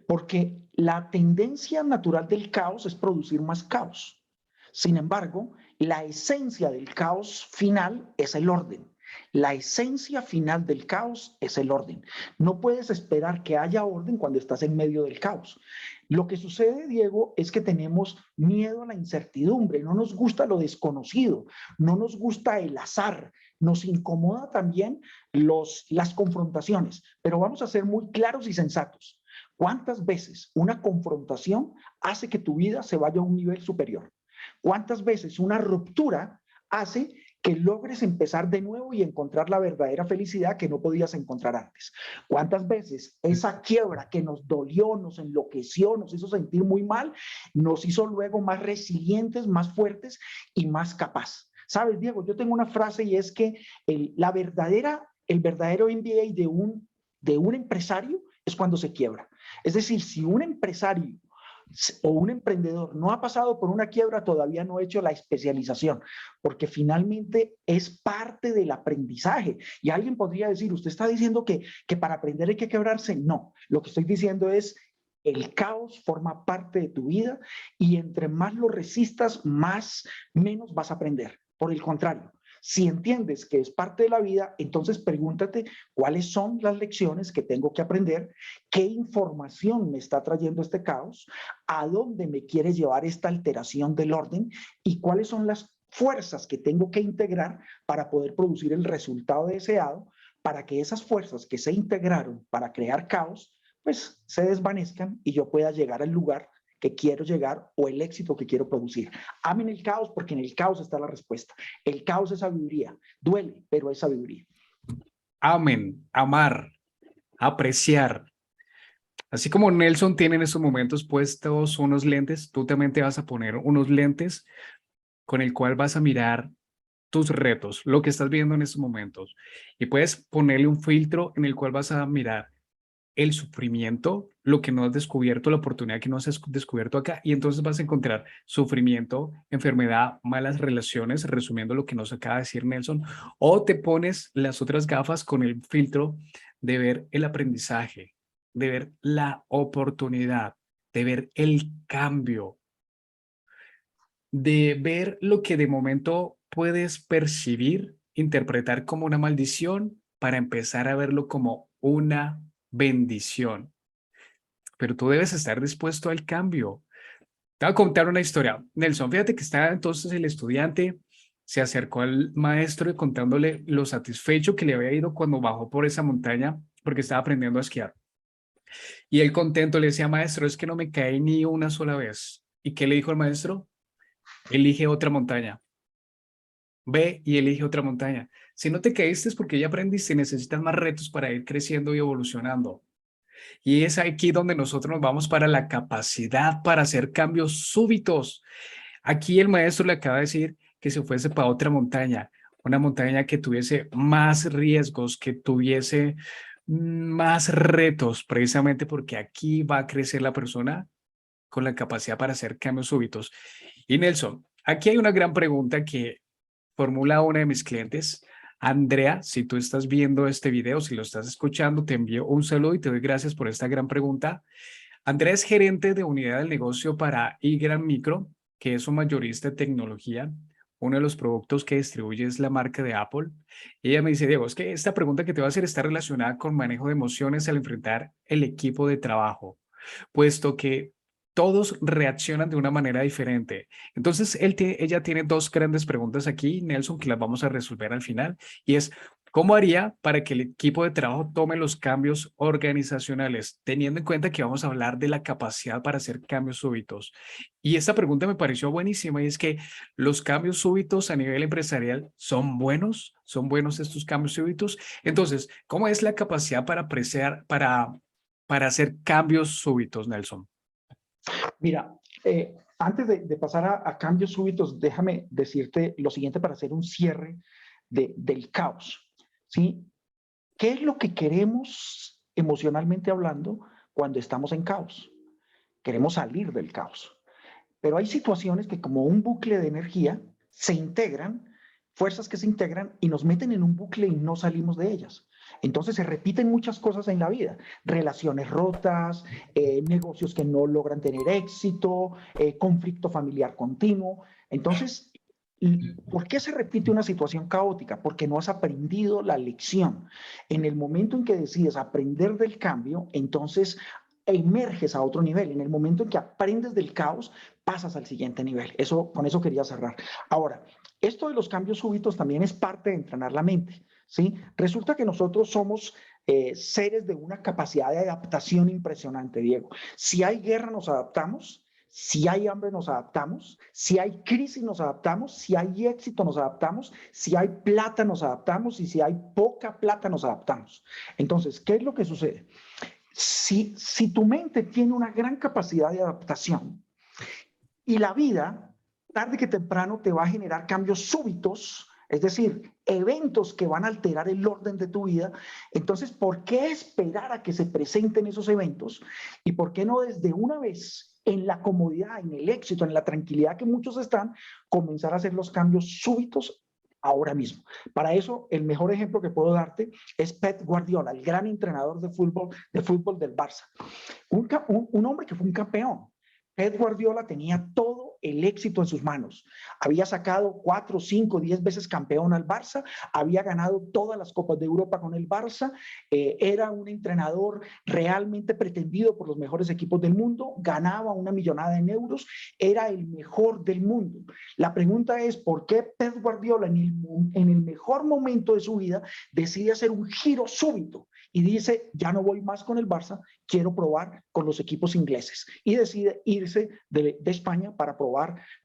porque la tendencia natural del caos es producir más caos. Sin embargo, la esencia del caos final es el orden. La esencia final del caos es el orden. No puedes esperar que haya orden cuando estás en medio del caos. Lo que sucede, Diego, es que tenemos miedo a la incertidumbre, no nos gusta lo desconocido, no nos gusta el azar, nos incomoda también las confrontaciones, pero vamos a ser muy claros y sensatos. ¿Cuántas veces una confrontación hace que tu vida se vaya a un nivel superior? ¿Cuántas veces una ruptura hace que logres empezar de nuevo y encontrar la verdadera felicidad que no podías encontrar antes? ¿Cuántas veces esa quiebra que nos dolió, nos enloqueció, nos hizo sentir muy mal, nos hizo luego más resilientes, más fuertes y más capaz? ¿Sabes, Diego? Yo tengo una frase y es que el verdadero MBA de un empresario es cuando se quiebra. Es decir, si un empresario o un emprendedor no ha pasado por una quiebra, todavía no ha hecho la especialización, porque finalmente es parte del aprendizaje. Y alguien podría decir, usted está diciendo que para aprender hay que quebrarse. No, lo que estoy diciendo es, el caos forma parte de tu vida y entre más lo resistas, menos vas a aprender. Por el contrario, si entiendes que es parte de la vida, entonces pregúntate cuáles son las lecciones que tengo que aprender, qué información me está trayendo este caos, a dónde me quiere llevar esta alteración del orden y cuáles son las fuerzas que tengo que integrar para poder producir el resultado deseado, para que esas fuerzas que se integraron para crear caos, pues se desvanezcan y yo pueda llegar al lugar que quiero llegar o el éxito que quiero producir. Amen el caos porque en el caos está la respuesta. El caos es sabiduría. Duele, pero es sabiduría. Amen, amar, apreciar. Así como Nelson tiene en estos momentos puestos unos lentes, tú también te vas a poner unos lentes con el cual vas a mirar tus retos, lo que estás viendo en estos momentos. Y puedes ponerle un filtro en el cual vas a mirar el sufrimiento, lo que no has descubierto, la oportunidad que no has descubierto acá, y entonces vas a encontrar sufrimiento, enfermedad, malas relaciones, resumiendo lo que nos acaba de decir Nelson, o te pones las otras gafas con el filtro de ver el aprendizaje, de ver la oportunidad, de ver el cambio, de ver lo que de momento puedes percibir, interpretar como una maldición para empezar a verlo como una bendición. Pero tú debes estar dispuesto al cambio. Te voy a contar una historia. Nelson, fíjate que estaba entonces el estudiante, se acercó al maestro y contándole lo satisfecho que le había ido cuando bajó por esa montaña porque estaba aprendiendo a esquiar. Y él contento le decía, maestro, es que no me caí ni una sola vez. ¿Y qué le dijo el maestro? Elige otra montaña. Ve y elige otra montaña. Si no te caíste es porque ya aprendiste y necesitas más retos para ir creciendo y evolucionando. Y es aquí donde nosotros nos vamos para la capacidad para hacer cambios súbitos. Aquí el maestro le acaba de decir que se fuese para otra montaña, una montaña que tuviese más riesgos, que tuviese más retos, precisamente porque aquí va a crecer la persona con la capacidad para hacer cambios súbitos. Y Nelson, aquí hay una gran pregunta que formula una de mis clientes. Andrea, si tú estás viendo este video, si lo estás escuchando, te envío un saludo y te doy gracias por esta gran pregunta. Andrea es gerente de unidad del negocio para iGran Micro, que es un mayorista de tecnología. Uno de los productos que distribuye es la marca de Apple. Ella me dice, Diego, es que esta pregunta que te voy a hacer está relacionada con manejo de emociones al enfrentar el equipo de trabajo, puesto que todos reaccionan de una manera diferente. Entonces, ella tiene dos grandes preguntas aquí, Nelson, que las vamos a resolver al final, y es, ¿Cómo haría para que el equipo de trabajo tome los cambios organizacionales, teniendo en cuenta que vamos a hablar de la capacidad para hacer cambios súbitos? Y esta pregunta me pareció buenísima y es que los cambios súbitos a nivel empresarial son buenos estos cambios súbitos. Entonces, ¿cómo es la capacidad para apreciar, para hacer cambios súbitos, Nelson? Mira, antes de pasar a cambios súbitos, déjame decirte lo siguiente para hacer un cierre del caos. ¿Sí? ¿Qué es lo que queremos emocionalmente hablando cuando estamos en caos? Queremos salir del caos. Pero hay situaciones que como un bucle de energía se integran, fuerzas que se integran y nos meten en un bucle y no salimos de ellas. Entonces se repiten muchas cosas en la vida, relaciones rotas, negocios que no logran tener éxito, conflicto familiar continuo. Entonces, ¿por qué se repite una situación caótica? Porque no has aprendido la lección. En el momento en que decides aprender del cambio, entonces emerges a otro nivel. En el momento en que aprendes del caos, pasas al siguiente nivel. Con eso quería cerrar. Ahora, esto de los cambios súbitos también es parte de entrenar la mente. ¿Sí? Resulta que nosotros somos seres de una capacidad de adaptación impresionante, Diego. Si hay guerra, nos adaptamos. Si hay hambre, nos adaptamos. Si hay crisis, nos adaptamos. Si hay éxito, nos adaptamos. Si hay plata, nos adaptamos. Y si hay poca plata, nos adaptamos. Entonces, ¿qué es lo que sucede? Si tu mente tiene una gran capacidad de adaptación y la vida, tarde que temprano, te va a generar cambios súbitos, es decir, eventos que van a alterar el orden de tu vida, entonces, ¿por qué esperar a que se presenten esos eventos? ¿Y por qué no desde una vez, en la comodidad, en el éxito, en la tranquilidad que muchos están, comenzar a hacer los cambios súbitos ahora mismo? Para eso, el mejor ejemplo que puedo darte es Pep Guardiola, el gran entrenador de fútbol del Barça. Un hombre que fue un campeón. Pep Guardiola tenía todo el éxito en sus manos. Había sacado 4, 5, 10 veces campeón al Barça, había ganado todas las Copas de Europa con el Barça, era un entrenador realmente pretendido por los mejores equipos del mundo, ganaba una millonada en euros, era el mejor del mundo. La pregunta es, ¿por qué Pep Guardiola en el mejor momento de su vida decide hacer un giro súbito y dice, ya no voy más con el Barça, quiero probar con los equipos ingleses? Y decide irse de España para probar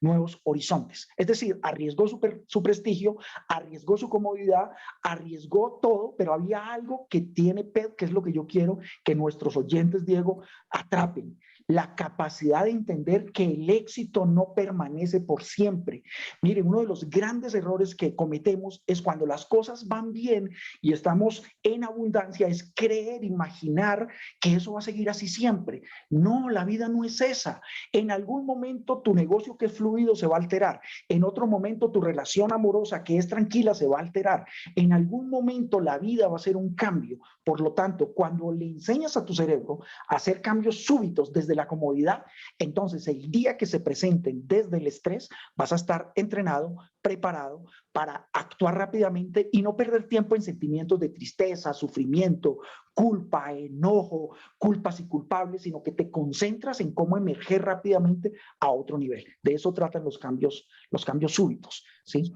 nuevos horizontes. Es decir, arriesgó su prestigio, arriesgó su comodidad, arriesgó todo, pero había algo que tiene Pep, que es lo que yo quiero que nuestros oyentes, Diego, atrapen. La capacidad de entender que el éxito no permanece por siempre. Miren, uno de los grandes errores que cometemos es cuando las cosas van bien y estamos en abundancia, es creer, imaginar que eso va a seguir así siempre. No, la vida no es esa. En algún momento tu negocio que es fluido se va a alterar. En otro momento tu relación amorosa que es tranquila se va a alterar. En algún momento la vida va a ser un cambio. Por lo tanto, cuando le enseñas a tu cerebro a hacer cambios súbitos desde la comodidad, entonces el día que se presenten desde el estrés, vas a estar entrenado, preparado para actuar rápidamente y no perder tiempo en sentimientos de tristeza, sufrimiento, culpa, enojo, culpas y culpables, sino que te concentras en cómo emerger rápidamente a otro nivel. De eso tratan los cambios súbitos, ¿sí?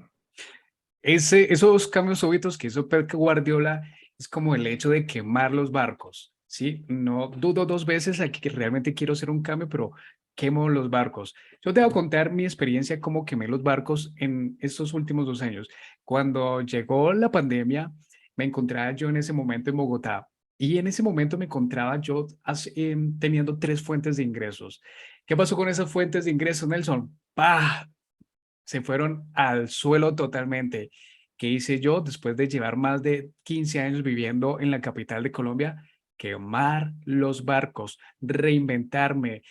Esos cambios súbitos que hizo Pep Guardiola es como el hecho de quemar los barcos, ¿sí? No dudo dos veces a que realmente quiero hacer un cambio, pero quemo los barcos. Yo te voy a contar mi experiencia cómo quemé los barcos en estos últimos 2 años. Cuando llegó la pandemia, me encontraba yo en ese momento en Bogotá y en ese momento me encontraba yo teniendo 3 fuentes de ingresos. ¿Qué pasó con esas fuentes de ingresos, Nelson? ¡Pah! Se fueron al suelo totalmente. ¿Qué hice yo después de llevar más de 15 años viviendo en la capital de Colombia? Quemar los barcos, reinventarme,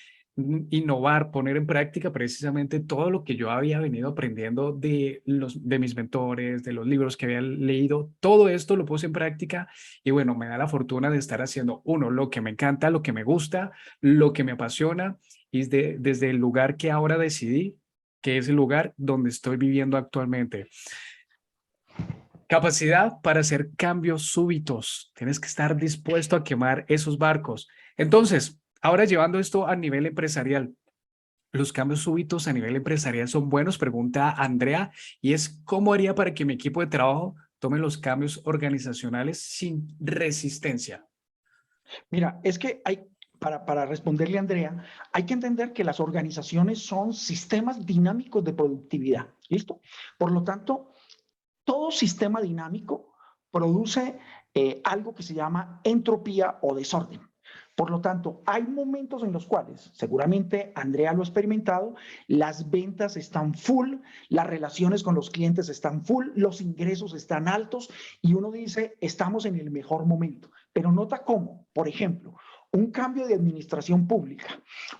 innovar, poner en práctica precisamente todo lo que yo había venido aprendiendo de mis mentores, de los libros que había leído. Todo esto lo puse en práctica y bueno, me da la fortuna de estar haciendo, uno, lo que me encanta, lo que me gusta, lo que me apasiona y desde el lugar que ahora decidí, que es el lugar donde estoy viviendo actualmente. Capacidad para hacer cambios súbitos. Tienes que estar dispuesto a quemar esos barcos. Entonces, ahora llevando esto a nivel empresarial, ¿los cambios súbitos a nivel empresarial son buenos? Pregunta Andrea, y es ¿cómo haría para que mi equipo de trabajo tome los cambios organizacionales sin resistencia? Mira, es que para responderle a Andrea, hay que entender que las organizaciones son sistemas dinámicos de productividad. ¿Listo? Por lo tanto, todo sistema dinámico produce algo que se llama entropía o desorden. Por lo tanto, hay momentos en los cuales, seguramente Andrea lo ha experimentado, las ventas están full, las relaciones con los clientes están full, los ingresos están altos y uno dice, estamos en el mejor momento. Pero nota cómo, por ejemplo, un cambio de administración pública,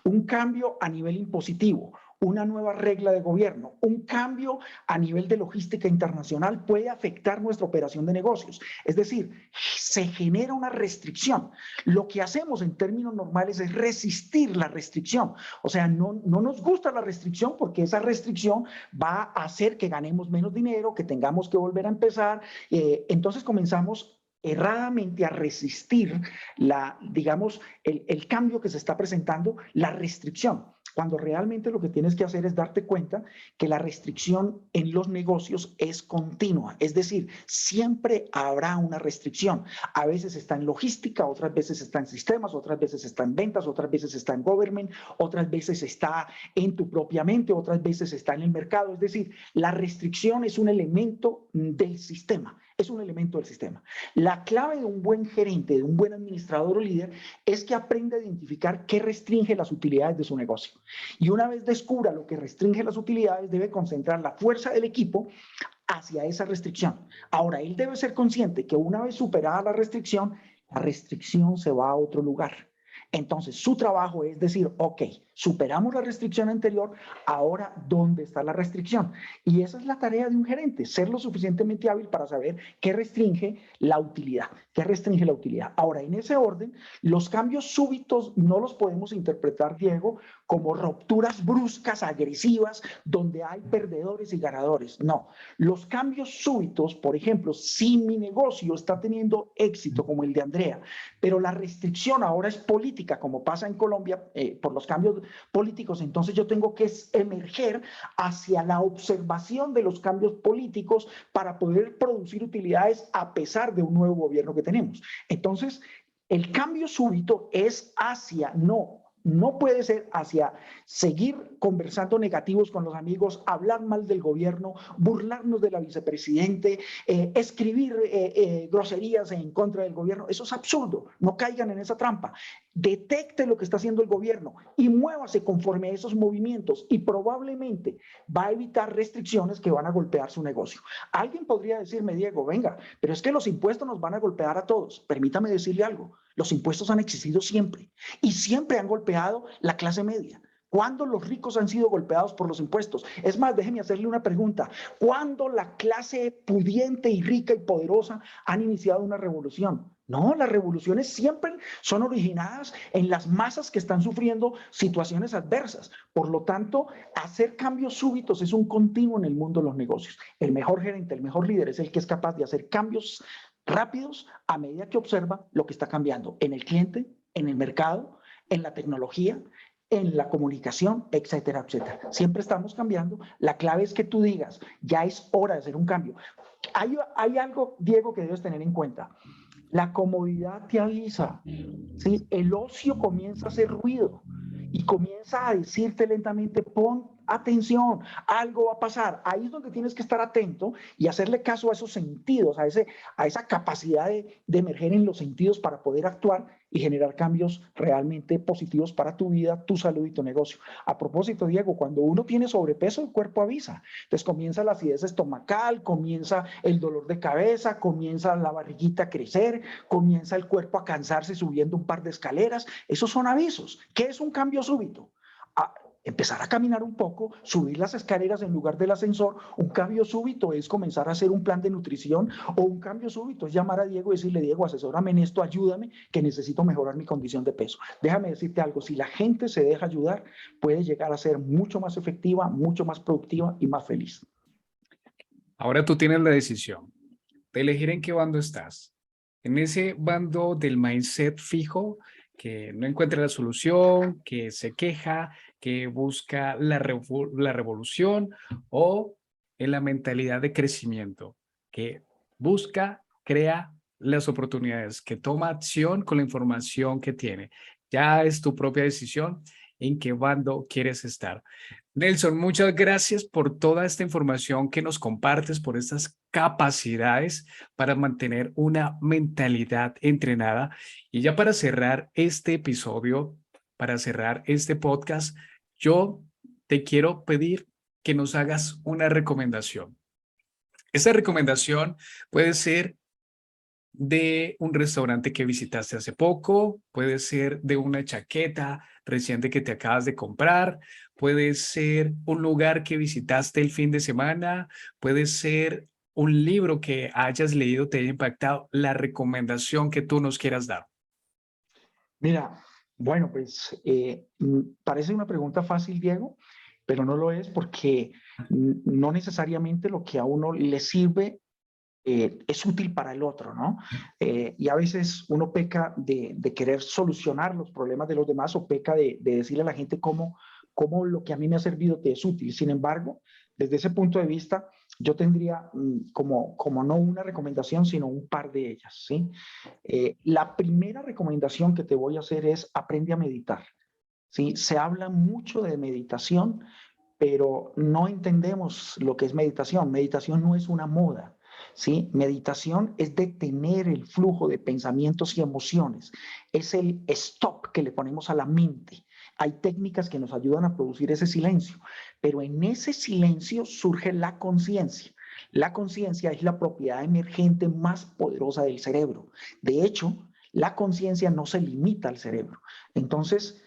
un cambio a nivel impositivo, una nueva regla de gobierno, un cambio a nivel de logística internacional puede afectar nuestra operación de negocios. Es decir, se genera una restricción. Lo que hacemos en términos normales es resistir la restricción. O sea, no nos gusta la restricción porque esa restricción va a hacer que ganemos menos dinero, que tengamos que volver a empezar. Entonces comenzamos erradamente a resistir digamos, el cambio que se está presentando, la restricción, cuando realmente lo que tienes que hacer es darte cuenta que la restricción en los negocios es continua, es decir, siempre habrá una restricción. A veces está en logística, otras veces está en sistemas, otras veces está en ventas, otras veces está en government, otras veces está en tu propia mente, otras veces está en el mercado. Es decir, la restricción es un elemento del sistema. Es un elemento del sistema. La clave de un buen gerente, de un buen administrador o líder, es que aprenda a identificar qué restringe las utilidades de su negocio. Y una vez descubra lo que restringe las utilidades, debe concentrar la fuerza del equipo hacia esa restricción. Ahora, él debe ser consciente que una vez superada la restricción se va a otro lugar. Entonces, su trabajo es decir, ok, superamos la restricción anterior, ahora, ¿dónde está la restricción? Y esa es la tarea de un gerente, ser lo suficientemente hábil para saber qué restringe la utilidad, qué restringe la utilidad. Ahora, en ese orden, los cambios súbitos no los podemos interpretar, Diego, como rupturas bruscas, agresivas, donde hay perdedores y ganadores. No, los cambios súbitos, por ejemplo, si mi negocio está teniendo éxito como el de Andrea, pero la restricción ahora es política, como pasa en Colombia, por los cambios políticos, entonces yo tengo que emerger hacia la observación de los cambios políticos para poder producir utilidades a pesar de un nuevo gobierno que tenemos. Entonces, el cambio súbito es hacia, no puede ser hacia seguir conversando negativos con los amigos, hablar mal del gobierno, burlarnos de la vicepresidente, escribir groserías en contra del gobierno. Eso es absurdo. No caigan en esa trampa. Detecte lo que está haciendo el gobierno y muévase conforme a esos movimientos y probablemente va a evitar restricciones que van a golpear su negocio. Alguien podría decirme, Diego, venga, pero es que los impuestos nos van a golpear a todos. Permítame decirle algo. Los impuestos han existido siempre y siempre han golpeado la clase media. ¿Cuándo los ricos han sido golpeados por los impuestos? Es más, déjeme hacerle una pregunta. ¿Cuándo la clase pudiente y rica y poderosa han iniciado una revolución? No, las revoluciones siempre son originadas en las masas que están sufriendo situaciones adversas. Por lo tanto, hacer cambios súbitos es un continuo en el mundo de los negocios. El mejor gerente, el mejor líder es el que es capaz de hacer cambios rápidos a medida que observa lo que está cambiando en el cliente, en el mercado, en la tecnología, en la comunicación, etcétera, etcétera. Siempre estamos cambiando. La clave es que tú digas, ya es hora de hacer un cambio. Hay algo, Diego, que debes tener en cuenta. La comodidad te avisa, ¿sí? El ocio comienza a hacer ruido y comienza a decirte lentamente, pon atención, algo va a pasar. Ahí es donde tienes que estar atento y hacerle caso a esos sentidos, a esa capacidad de emerger en los sentidos para poder actuar y generar cambios realmente positivos para tu vida, tu salud y tu negocio. A propósito, Diego, cuando uno tiene sobrepeso, el cuerpo avisa. Entonces comienza la acidez estomacal, comienza el dolor de cabeza, comienza la barriguita a crecer, comienza el cuerpo a cansarse subiendo un par de escaleras. Esos son avisos. ¿Qué es un cambio súbito? Empezar a caminar un poco, subir las escaleras en lugar del ascensor. Un cambio súbito es comenzar a hacer un plan de nutrición, o un cambio súbito es llamar a Diego y decirle, Diego, asesórame en esto, ayúdame, que necesito mejorar mi condición de peso. Déjame decirte algo, si la gente se deja ayudar, puede llegar a ser mucho más efectiva, mucho más productiva y más feliz. Ahora tú tienes la decisión de elegir en qué bando estás. En ese bando del mindset fijo, que no encuentra la solución, que se queja, que busca la revolución, o en la mentalidad de crecimiento, que busca, crea las oportunidades, que toma acción con la información que tiene. Ya es tu propia decisión en qué bando quieres estar. Nelson, muchas gracias por toda esta información que nos compartes, por estas capacidades para mantener una mentalidad entrenada. Y ya para cerrar este episodio, para cerrar este podcast, yo te quiero pedir que nos hagas una recomendación. Esta recomendación puede ser de un restaurante que visitaste hace poco, puede ser de una chaqueta reciente que te acabas de comprar, puede ser un lugar que visitaste el fin de semana, puede ser un libro que hayas leído, te haya impactado, la recomendación que tú nos quieras dar. Mira, bueno, pues parece una pregunta fácil, Diego, pero no lo es porque no necesariamente lo que a uno le sirve es útil para el otro, ¿no? Y a veces uno peca de querer solucionar los problemas de los demás o peca de decirle a la gente cómo lo que a mí me ha servido te es útil. Sin embargo, desde ese punto de vista, yo tendría como no una recomendación, sino un par de ellas, ¿sí? La primera recomendación que te voy a hacer es aprende a meditar, ¿sí? Se habla mucho de meditación, pero no entendemos lo que es meditación. Meditación no es una moda, ¿sí? Meditación es detener el flujo de pensamientos y emociones. Es el stop que le ponemos a la mente. Hay técnicas que nos ayudan a producir ese silencio, pero en ese silencio surge la conciencia. La conciencia es la propiedad emergente más poderosa del cerebro. De hecho, la conciencia no se limita al cerebro. Entonces,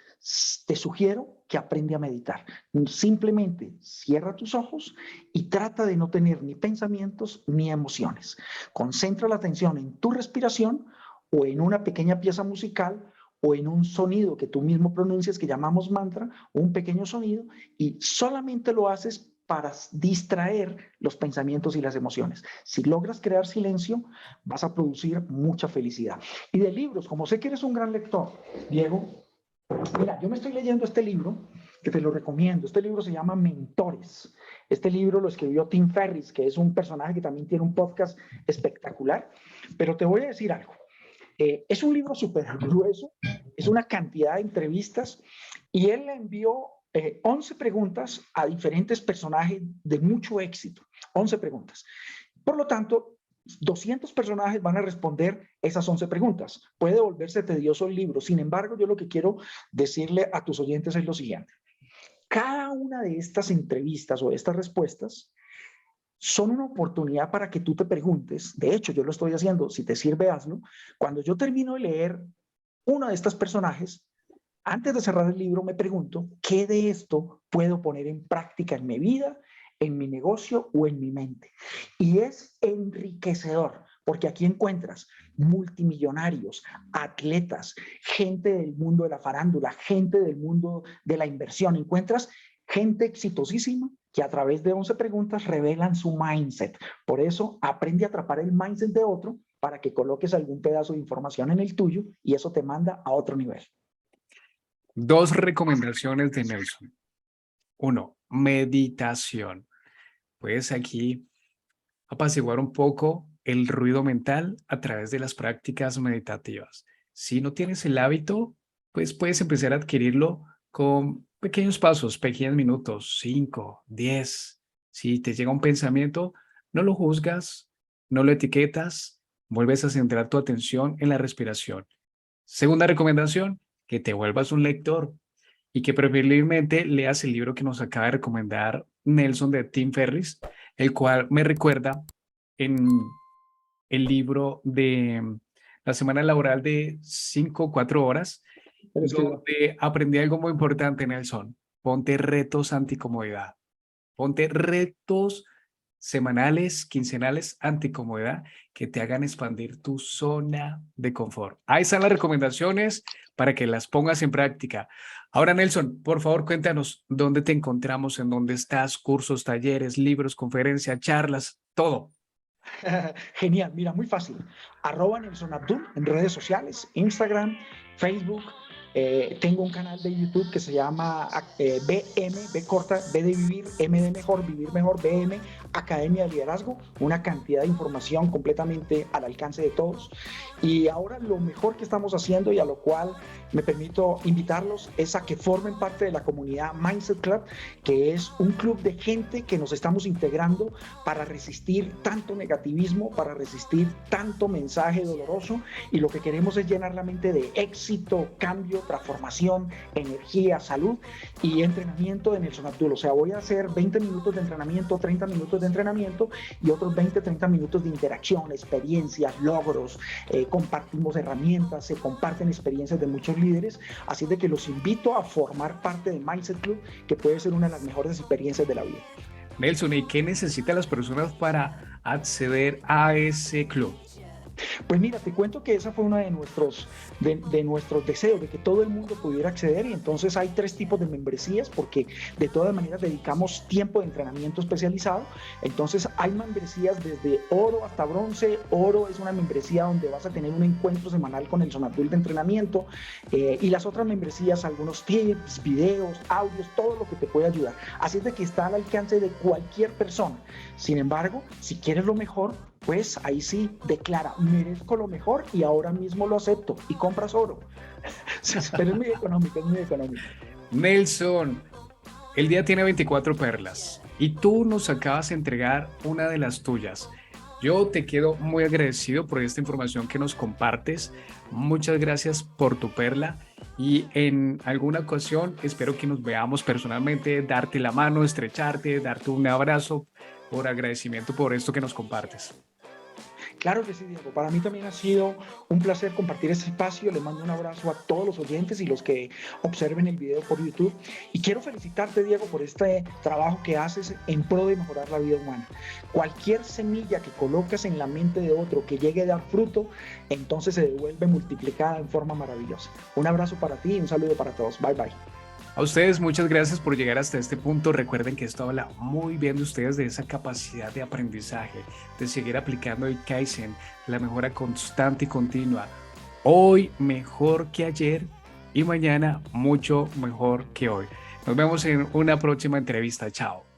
te sugiero que aprende a meditar. Simplemente cierra tus ojos y trata de no tener ni pensamientos ni emociones. Concentra la atención en tu respiración o en una pequeña pieza musical o en un sonido que tú mismo pronuncias que llamamos mantra, un pequeño sonido, y solamente lo haces para distraer los pensamientos y las emociones. Si logras crear silencio, vas a producir mucha felicidad. Y de libros, como sé que eres un gran lector, Diego, mira, yo me estoy leyendo este libro que te lo recomiendo. Este libro se llama Mentores. Este libro lo escribió Tim Ferriss, que es un personaje que también tiene un podcast espectacular. Pero te voy a decir algo. Es un libro súper grueso, es una cantidad de entrevistas y él le envió 11 preguntas a diferentes personajes de mucho éxito. 11 preguntas. Por lo tanto, 200 personajes van a responder esas 11 preguntas. Puede volverse tedioso el libro. Sin embargo, yo lo que quiero decirle a tus oyentes es lo siguiente. Cada una de estas entrevistas o estas respuestas son una oportunidad para que tú te preguntes. De hecho, yo lo estoy haciendo. Si te sirve, hazlo. Cuando yo termino de leer uno de estos personajes, antes de cerrar el libro me pregunto, ¿qué de esto puedo poner en práctica en mi vida, en mi negocio o en mi mente? Y es enriquecedor, porque aquí encuentras multimillonarios, atletas, gente del mundo de la farándula, gente del mundo de la inversión. Encuentras gente exitosísima que a través de 11 preguntas revelan su mindset. Por eso aprende a atrapar el mindset de otro para que coloques algún pedazo de información en el tuyo y eso te manda a otro nivel. Dos recomendaciones de Nelson. Uno, meditación. Puedes aquí apaciguar un poco el ruido mental a través de las prácticas meditativas. Si no tienes el hábito, pues puedes empezar a adquirirlo con pequeños pasos, pequeños minutos, 5, 10. Si te llega un pensamiento, no lo juzgas, no lo etiquetas, vuelves a centrar tu atención en la respiración. Segunda recomendación, que te vuelvas un lector y que preferiblemente leas el libro que nos acaba de recomendar Nelson de Tim Ferriss, el cual me recuerda en el libro de la semana laboral de 5 o 4 horas, donde aprendí algo muy importante, Nelson. Ponte retos anticomodidad. Ponte retos semanales, quincenales, anticomodidad, que te hagan expandir tu zona de confort. Ahí están las recomendaciones para que las pongas en práctica. Ahora, Nelson, por favor, cuéntanos dónde te encontramos, en dónde estás, cursos, talleres, libros, conferencias, charlas, todo. Genial, mira, muy fácil. @Nelson Abdul en redes sociales, Instagram, Facebook, Tengo un canal de YouTube que se llama BM, B corta, B de vivir, M de mejor, vivir mejor, BM, Academia de Liderazgo, una cantidad de información completamente al alcance de todos. Y ahora lo mejor que estamos haciendo y a lo cual me permito invitarlos es a que formen parte de la comunidad Mindset Club, que es un club de gente que nos estamos integrando para resistir tanto negativismo, para resistir tanto mensaje doloroso, y lo que queremos es llenar la mente de éxito, cambio, transformación, energía, salud y entrenamiento de Nelson Abdul. O sea, voy a hacer 20 minutos de entrenamiento, 30 minutos de entrenamiento y otros 20, 30 minutos de interacción, experiencias, logros, compartimos herramientas, se comparten experiencias de muchos líderes, así de que los invito a formar parte de Mindset Club, que puede ser una de las mejores experiencias de la vida. Nelson, ¿y qué necesitan las personas para acceder a ese club? Pues mira, te cuento que esa fue uno de nuestros deseos, de que todo el mundo pudiera acceder, y entonces hay 3 tipos de membresías, porque de todas maneras dedicamos tiempo de entrenamiento especializado. Entonces hay membresías desde oro hasta bronce. Oro es una membresía donde vas a tener un encuentro semanal con Nelson Abdul de entrenamiento, y las otras membresías, algunos tips, videos, audios, todo lo que te puede ayudar. Así es de que está al alcance de cualquier persona. Sin embargo, si quieres lo mejor, pues ahí sí, declara, merezco lo mejor y ahora mismo lo acepto, y compras oro. Pero es muy económico, es muy económico. Nelson, el día tiene 24 perlas y tú nos acabas de entregar una de las tuyas. Yo te quedo muy agradecido por esta información que nos compartes. Muchas gracias por tu perla, y en alguna ocasión espero que nos veamos personalmente, darte la mano, estrecharte, darte un abrazo por agradecimiento por esto que nos compartes. Claro que sí, Diego. Para mí también ha sido un placer compartir este espacio. Le mando un abrazo a todos los oyentes y los que observen el video por YouTube. Y quiero felicitarte, Diego, por este trabajo que haces en pro de mejorar la vida humana. Cualquier semilla que colocas en la mente de otro que llegue a dar fruto, entonces se devuelve multiplicada en forma maravillosa. Un abrazo para ti y un saludo para todos. Bye, bye. A ustedes, muchas gracias por llegar hasta este punto. Recuerden que esto habla muy bien de ustedes, de esa capacidad de aprendizaje, de seguir aplicando el Kaizen, la mejora constante y continua. Hoy mejor que ayer y mañana mucho mejor que hoy. Nos vemos en una próxima entrevista. Chao.